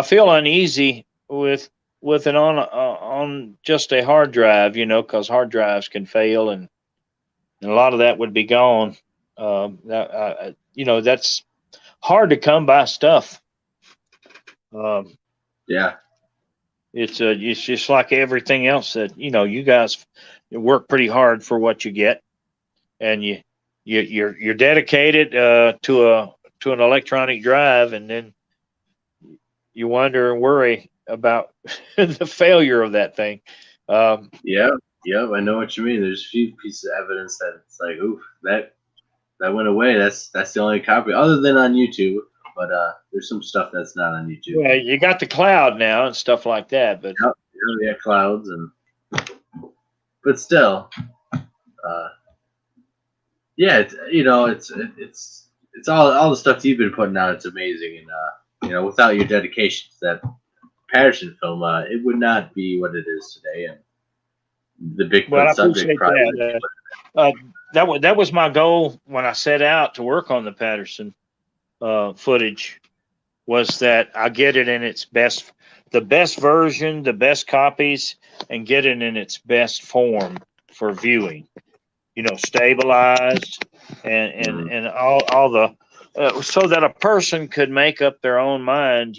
feel uneasy with it on just a hard drive, because hard drives can fail, and a lot of that would be gone. That's hard to come by stuff. Yeah. It's just like everything else that, you guys work pretty hard for what you get, and you're dedicated to an electronic drive, and then you wonder and worry about the failure of that thing. Yeah, I know what you mean. There's a few pieces of evidence that it's like, oof, that went away. That's the only copy, other than on YouTube, but there's some stuff that's not on YouTube. Yeah, you got the cloud now and stuff like that, but Yeah, clouds but still, yeah, it's all the stuff you've been putting out. It's amazing, and without your dedication to that Patterson film, it would not be what it is today. And the Bigfoot subject probably. That was my goal when I set out to work on the Patterson footage, was that I get it in its best, the best version, the best copies, and get it in its best form for viewing. Stabilized and all the so that a person could make up their own mind,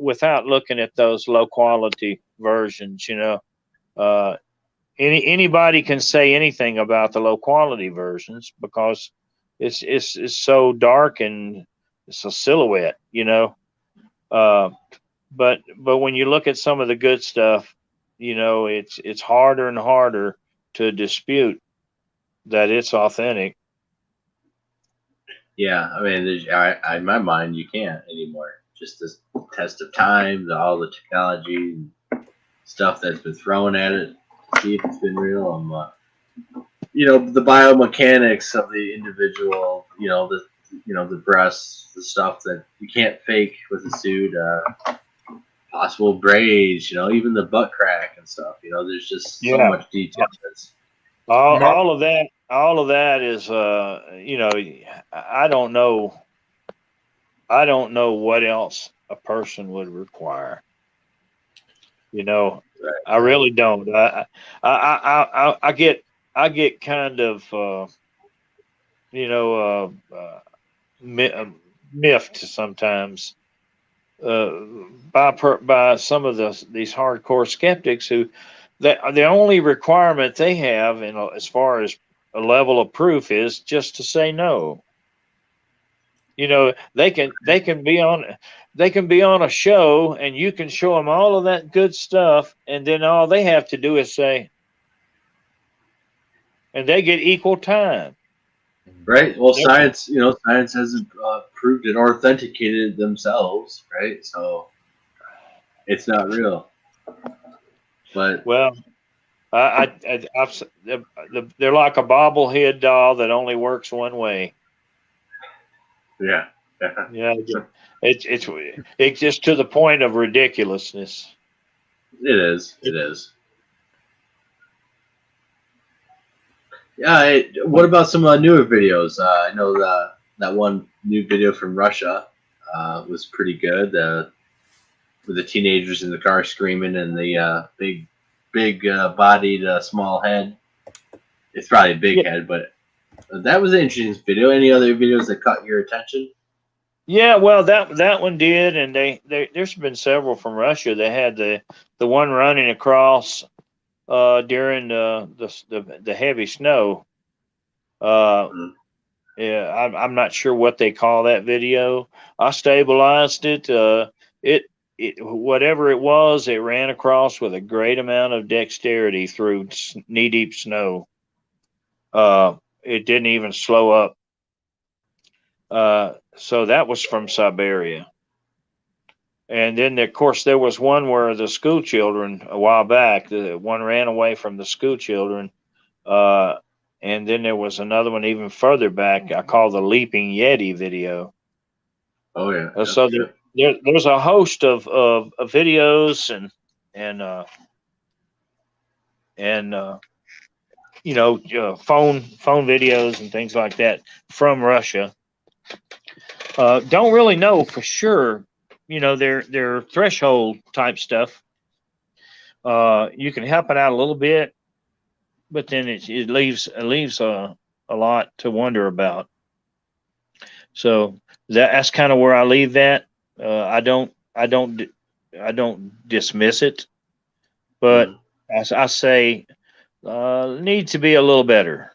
without looking at those low quality versions. Anybody can say anything about the low quality versions because it's so dark and it's a silhouette, but when you look at some of the good stuff, it's harder and harder to dispute that it's authentic. Yeah, I mean, in my mind, you can't anymore. Just this test of time, all the technology and stuff that's been thrown at it, see if it's been real. The biomechanics of the individual, the breasts, the stuff that you can't fake with a suit, possible braids, even the butt crack and stuff. There's just so much detail. All of that is, I don't know. I don't know what else a person would require. I really don't. I get kind of, miffed sometimes by some of these hardcore skeptics who the only requirement they have as far as a level of proof is just to say no. They can be on a show and you can show them all of that good stuff, and then all they have to do is say, and they get equal time. Right. Well, science hasn't proved and authenticated themselves, right? So it's not real. But well, they're like a bobblehead doll that only works one way. Yeah. Yeah. It's just to the point of ridiculousness. It is. Yeah. What about some newer videos? I know that one new video from Russia was pretty good. With the teenagers in the car screaming and the big bodied small head. It's probably a big head, but that was an interesting video. Any other videos that caught your attention? Yeah, well, that one did, and there's been several from Russia. They had the one running across during the heavy snow. Yeah, I'm not sure what they call that video. I stabilized it. Whatever it was, it ran across with a great amount of dexterity through knee-deep snow. It didn't even slow up. So that was from Siberia. And then, of course, there was one where the school children, a while back, the one ran away from the school children. And then there was another one even further back I call the Leaping Yeti video. Oh, yeah. So there's a host of videos and phone videos and things like that from Russia. Don't really know for sure, their threshold type stuff. You can help it out a little bit, but then it leaves a lot to wonder about. So that's kind of where I leave that. I don't dismiss it, but as I say, need to be a little better,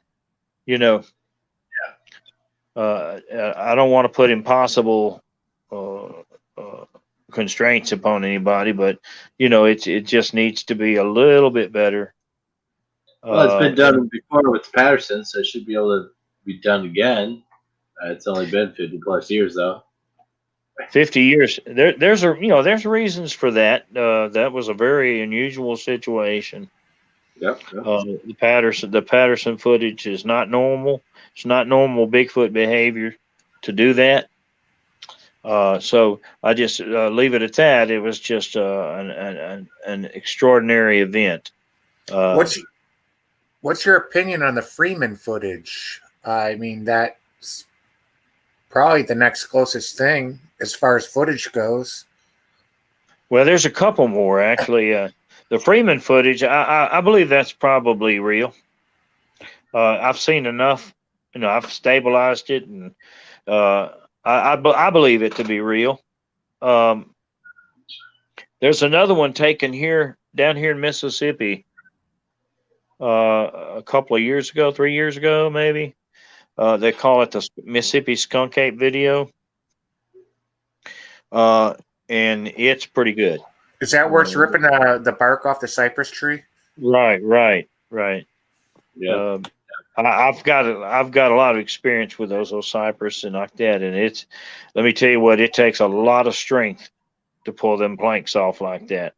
I don't want to put impossible constraints upon anybody, but it just needs to be a little bit better. Well, it's been done before with Patterson, so it should be able to be done again. It's only been 50+ years, though. 50 years. There's reasons for that. That was a very unusual situation. Yep. The Patterson footage is not normal. It's not normal Bigfoot behavior to do that. So I just leave it at that. It was just an extraordinary event. What's your opinion on the Freeman footage? I mean, that's probably the next closest thing as far as footage goes. Well, there's a couple more actually. The Freeman footage, I believe that's probably real. I've seen enough. I've stabilized it, and I believe it to be real. There's another one taken down here in Mississippi a couple of years ago, 3 years ago, maybe. They call it the Mississippi Skunk Ape video. And it's pretty good. Is that where it's ripping the bark off the cypress tree? Right. Yeah. I've got a lot of experience with those cypress and like that, and let me tell you what, it takes a lot of strength to pull them planks off like that.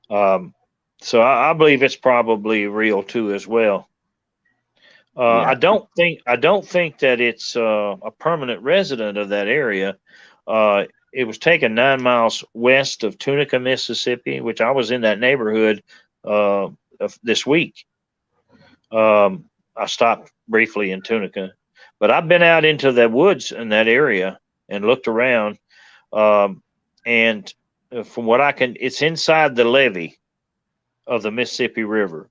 So I believe it's probably real too as well. I don't think that it's a permanent resident of that area. It was taken 9 miles west of Tunica, Mississippi, which I was in that neighborhood this week. I stopped briefly in Tunica, but I've been out into the woods in that area and looked around. And from what it's inside the levee of the Mississippi River.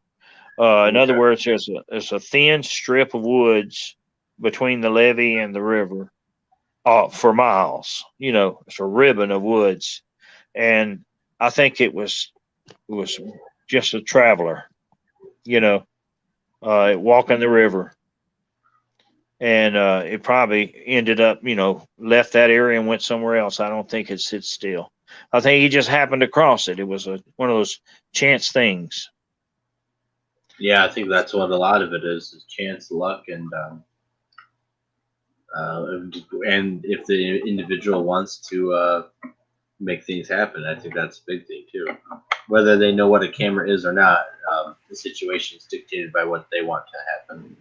In other words, there's a thin strip of woods between the levee and the river for miles. It's a ribbon of woods. And I think it was just a traveler, walking the river. And it probably ended up, left that area and went somewhere else. I don't think it sits still. I think he just happened to cross it. It was one of those chance things. Yeah, I think that's what a lot of it is chance, luck, and if the individual wants to make things happen, I think that's a big thing too. Whether they know what a camera is or not, the situation is dictated by what they want to happen.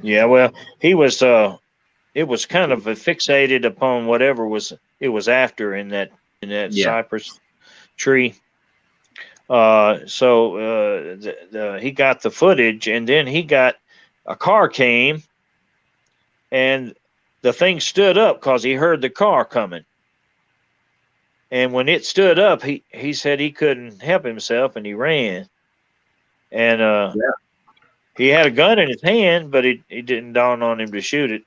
Yeah, well, he was. It was kind of fixated upon whatever it was after in that cypress tree. So he got the footage, and then a car came, and the thing stood up because he heard the car coming. And when it stood up, he said he couldn't help himself, and he ran. And he had a gun in his hand, but it didn't dawn on him to shoot it.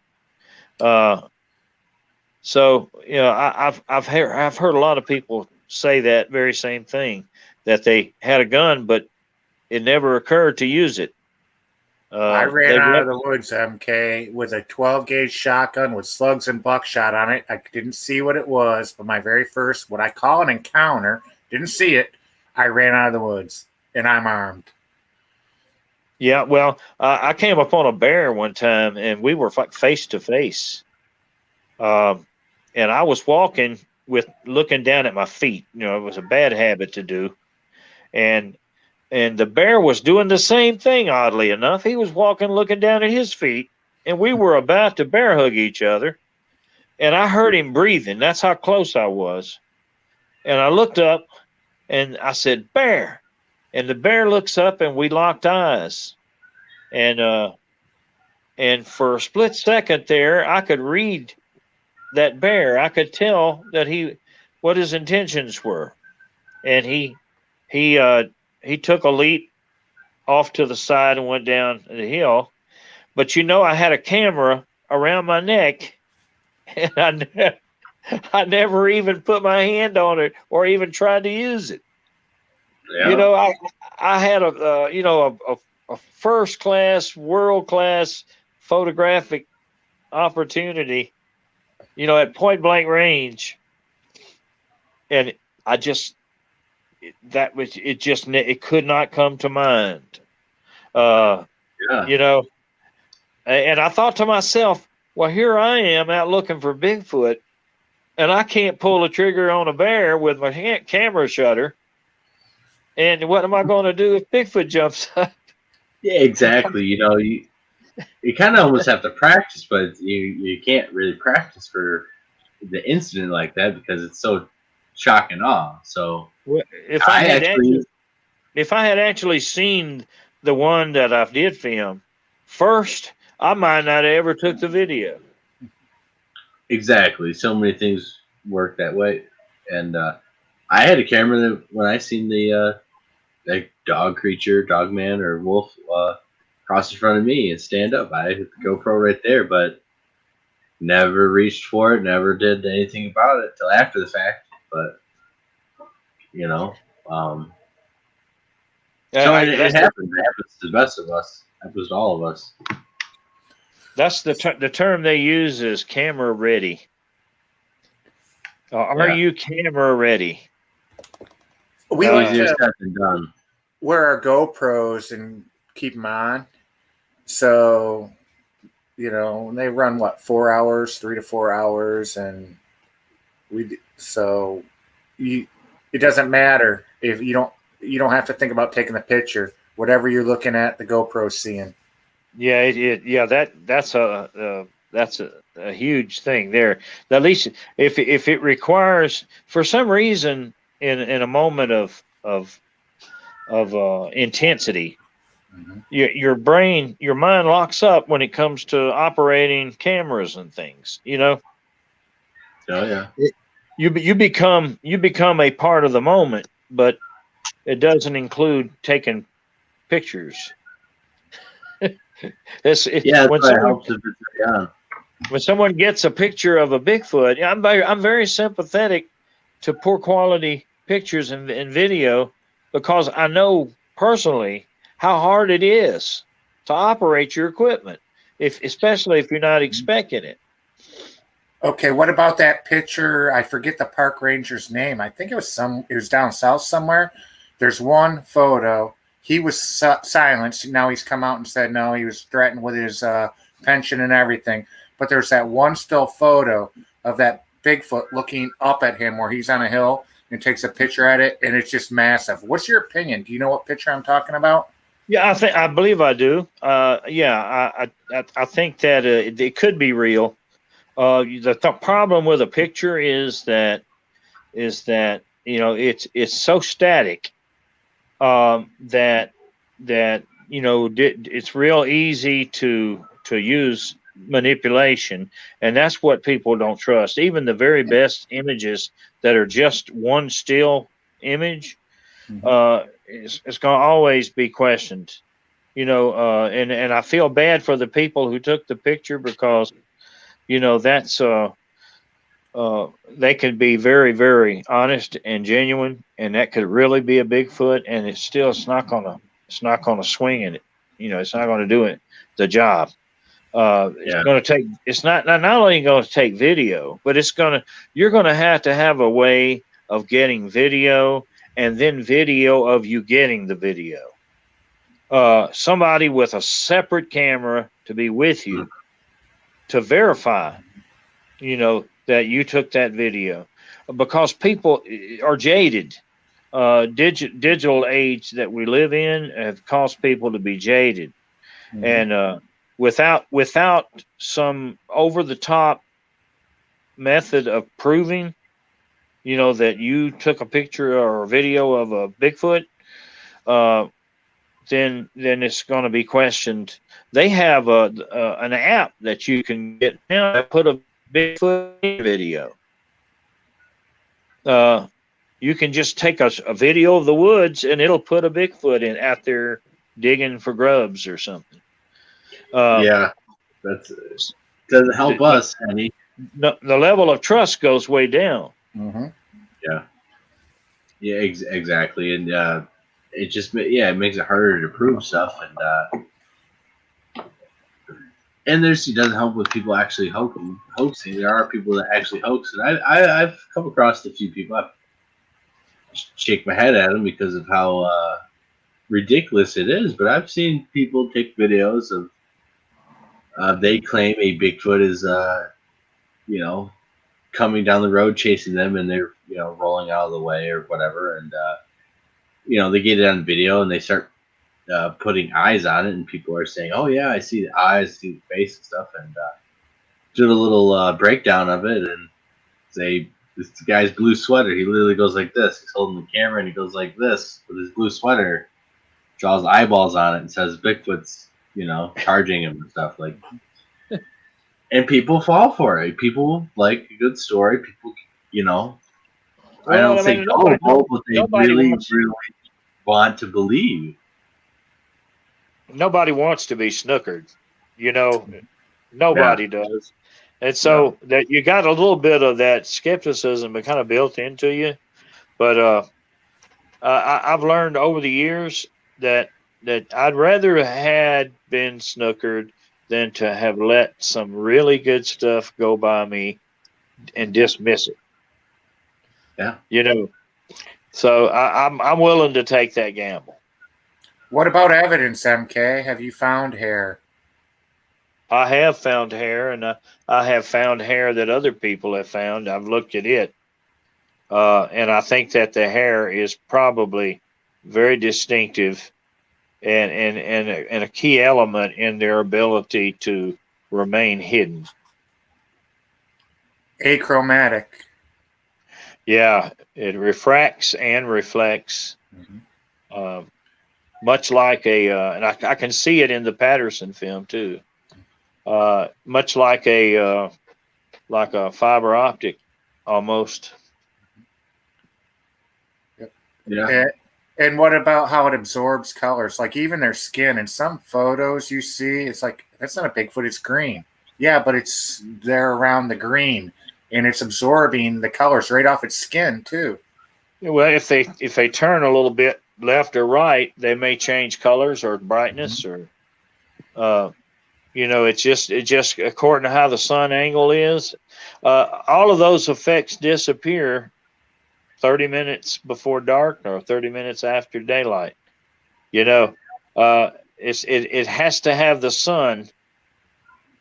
So I've heard a lot of people say that very same thing, that they had a gun, but it never occurred to use it. I ran out of the woods, MK, with a 12-gauge shotgun with slugs and buckshot on it. I didn't see what it was, but my very first, what I call an encounter, didn't see it. I ran out of the woods, and I'm armed. Yeah, well, I came upon a bear one time, and we were face to face. And I was walking looking down at my feet. It was a bad habit to do. And the bear was doing the same thing, oddly enough. He was walking, looking down at his feet, and we were about to bear hug each other. And I heard him breathing. That's how close I was. And I looked up, and I said, "Bear." And the bear looks up, and we locked eyes. And for a split second there, I could read that bear. I could tell that what his intentions were. And he took a leap off to the side and went down the hill. But I had a camera around my neck, and I never even put my hand on it or even tried to use it. Yeah. I had a first-class, world-class photographic opportunity, at point-blank range, and it could not come to mind. And I thought to myself, well, here I am out looking for Bigfoot, and I can't pull a trigger on a bear with my camera shutter. And what am I going to do if Bigfoot jumps up? Yeah, exactly. You kind of almost have to practice, but you can't really practice for the incident like that because it's so shock and awe. So If I had actually seen the one that I did film first, I might not have ever took the video. Exactly. So many things work that way. And I had a camera that when I seen the that dog creature, dog man or wolf cross in front of me and stand up, I had the GoPro right there, but never reached for it, never did anything about it till after the fact. But so it happens. It happens to the best of us. It happens to all of us. That's the term they use is camera ready. Are you camera ready? We like easier to said than done. wear our GoPros and keep them on. So, they run 4 hours, 3 to 4 hours, and it doesn't matter if you don't have to think about taking the picture. Whatever you're looking at, the GoPro's seeing. Yeah, that's a huge thing there. At least if it requires, for some reason, in a moment of intensity, Mm-hmm. your mind locks up when it comes to operating cameras and things. Oh yeah. You become a part of the moment, but it doesn't include taking pictures. When someone gets a picture of a Bigfoot, I'm very sympathetic to poor quality pictures and video because I know personally how hard it is to operate your equipment, especially if you're not expecting it. Okay, what about that picture? I forget the park ranger's name. I think it was down south somewhere. There's one photo. He was silenced. Now he's come out and said no, he was threatened with his pension and everything. But there's that one still photo of that Bigfoot looking up at him where he's on a hill and takes a picture at it, and it's just massive. What's your opinion? Do you know what picture I'm talking about? Yeah, I believe I do. I think that it could be real. The problem with a picture is that it's so static that it's real easy to use manipulation, and that's what people don't trust. Even the very best images that are just one still image, it's going to always be questioned. And I feel bad for the people who took the picture because that's they could be very, very honest and genuine, and that could really be a Bigfoot, and it's not gonna swing in it. It's not gonna do the job. It's going to take. It's not only going to take video, but you're going to have a way of getting video, and then video of you getting the video. Somebody with a separate camera to be with you to verify, that you took that video, because people are jaded. Digital age that we live in have caused people to be jaded, and without some over the top method of proving, that you took a picture or a video of a Bigfoot, then it's going to be questioned. They have an app that you can get now that put a Bigfoot video. You can just take a video of the woods and it'll put a Bigfoot in out there digging for grubs or something. That doesn't help us any. The level of trust goes way down. Mm-hmm. Yeah, exactly, and it just it makes it harder to prove stuff, and it doesn't help with people actually hoaxing. There are people that actually hoax, and I've come across a few people. I shake my head at them because of how ridiculous it is, but I've seen people take videos of they claim a Bigfoot is coming down the road chasing them, and they're rolling out of the way or whatever, and they get it on video and they start putting eyes on it, and people are saying, "Oh yeah, I see the eyes, see the face and stuff," and did a little breakdown of it, and this guy's blue sweater. He literally goes like this. He's holding the camera and he goes like this with his blue sweater, draws eyeballs on it, and says Bigfoot's charging him and stuff like. And people fall for it. People like a good story. People, I don't think gullible, but they really want to believe. Nobody wants to be snookered, Nobody does. And so that you got a little bit of that skepticism kind of built into you. But I've learned over the years that I'd rather had been snookered than to have let some really good stuff go by me and dismiss it. Yeah. So I'm willing to take that gamble. What about evidence, MK? Have you found hair? I have found hair, and I have found hair that other people have found. I've looked at it, and I think that the hair is probably very distinctive and a key element in their ability to remain hidden. Achromatic. Yeah, it refracts and reflects, much like and I can see it in the Patterson film too. Much like a fiber optic, almost. Yep. Yeah. And what about how it absorbs colors? Like even their skin. In some photos you see, it's like that's not a Bigfoot. It's green. Yeah, but it's there around the green, and it's absorbing the colors right off its skin too. Well, if they turn a little bit left or right, they may change colors or brightness or. It's just according to how the sun angle is. All of those effects disappear 30 minutes before dark or 30 minutes after daylight. It has to have the sun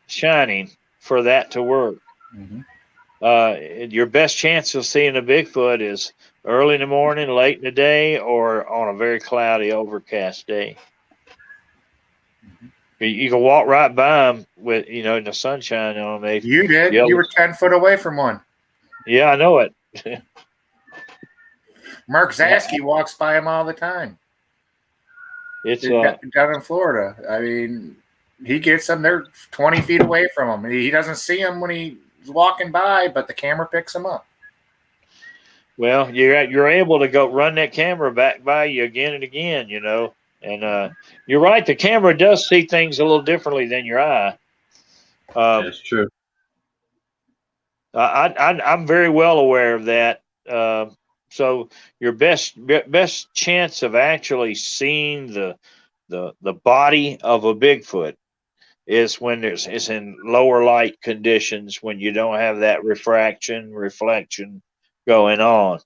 shining for that to work. Your best chance of seeing a Bigfoot is early in the morning, late in the day, or on a very cloudy, overcast day. You can walk right by them with, in the sunshine on them. You did. You were 10 foot away from one. Yeah, I know it. Mark Zasky walks by them all the time. It's down in Florida. I mean, he gets them. They're 20 feet away from him. He doesn't see them when he's walking by, but the camera picks them up. Well, you're able to go run that camera back by you again and again, And you're right. The camera does see things a little differently than your eye. That's true. I'm very well aware of that. So your best chance of actually seeing the body of a Bigfoot is when it's in lower light conditions, when you don't have that reflection going on.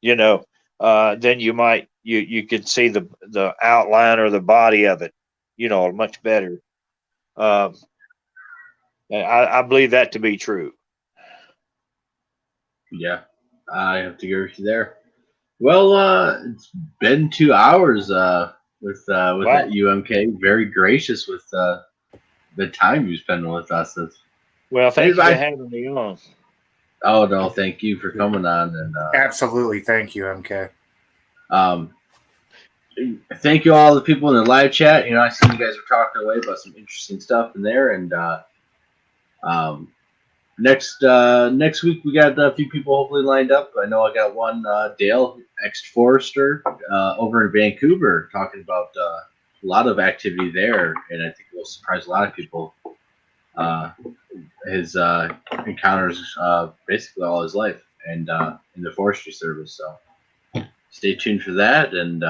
Then you might. You can see the outline or the body of it, much better. And I believe that to be true. Yeah, I have to agree with you there. Well, it's been 2 hours with wow. That UMK. Very gracious with the time you spend with us. Well, thank you for having me on. Oh no, thank you for coming on. And absolutely, thank you, MK. Thank you all the people in the live chat. I see you guys were talking away about some interesting stuff in there. And next week we got a few people hopefully lined up. I know I got one, Dale, ex-forester, over in Vancouver, talking about a lot of activity there, and I think it will surprise a lot of people. His encounters basically all his life, and in the forestry service. So stay tuned for that. And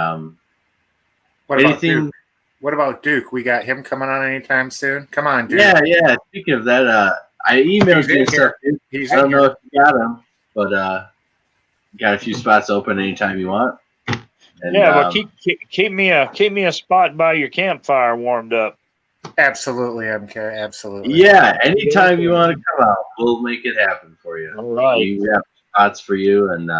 what about Duke? We got him coming on anytime soon. Come on, Duke. Yeah. Speaking of that, I emailed you stuff. I don't know if you got him, but got a few spots open anytime you want. And, well, keep me a spot by your campfire warmed up. Absolutely, MK. Absolutely. Yeah, anytime you want to come out, we'll make it happen for you. All right. We have spots for you, and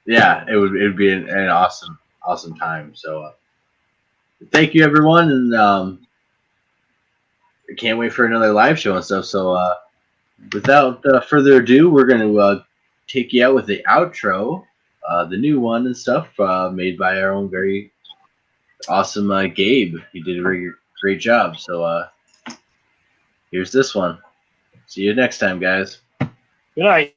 yeah, it'd be an awesome time. So thank you, everyone, and I can't wait for another live show and stuff. So without further ado, we're going to take you out with the outro, the new one and stuff, made by our own very awesome Gabe. He did a very great job. So here's this one. See you next time, guys. Good night.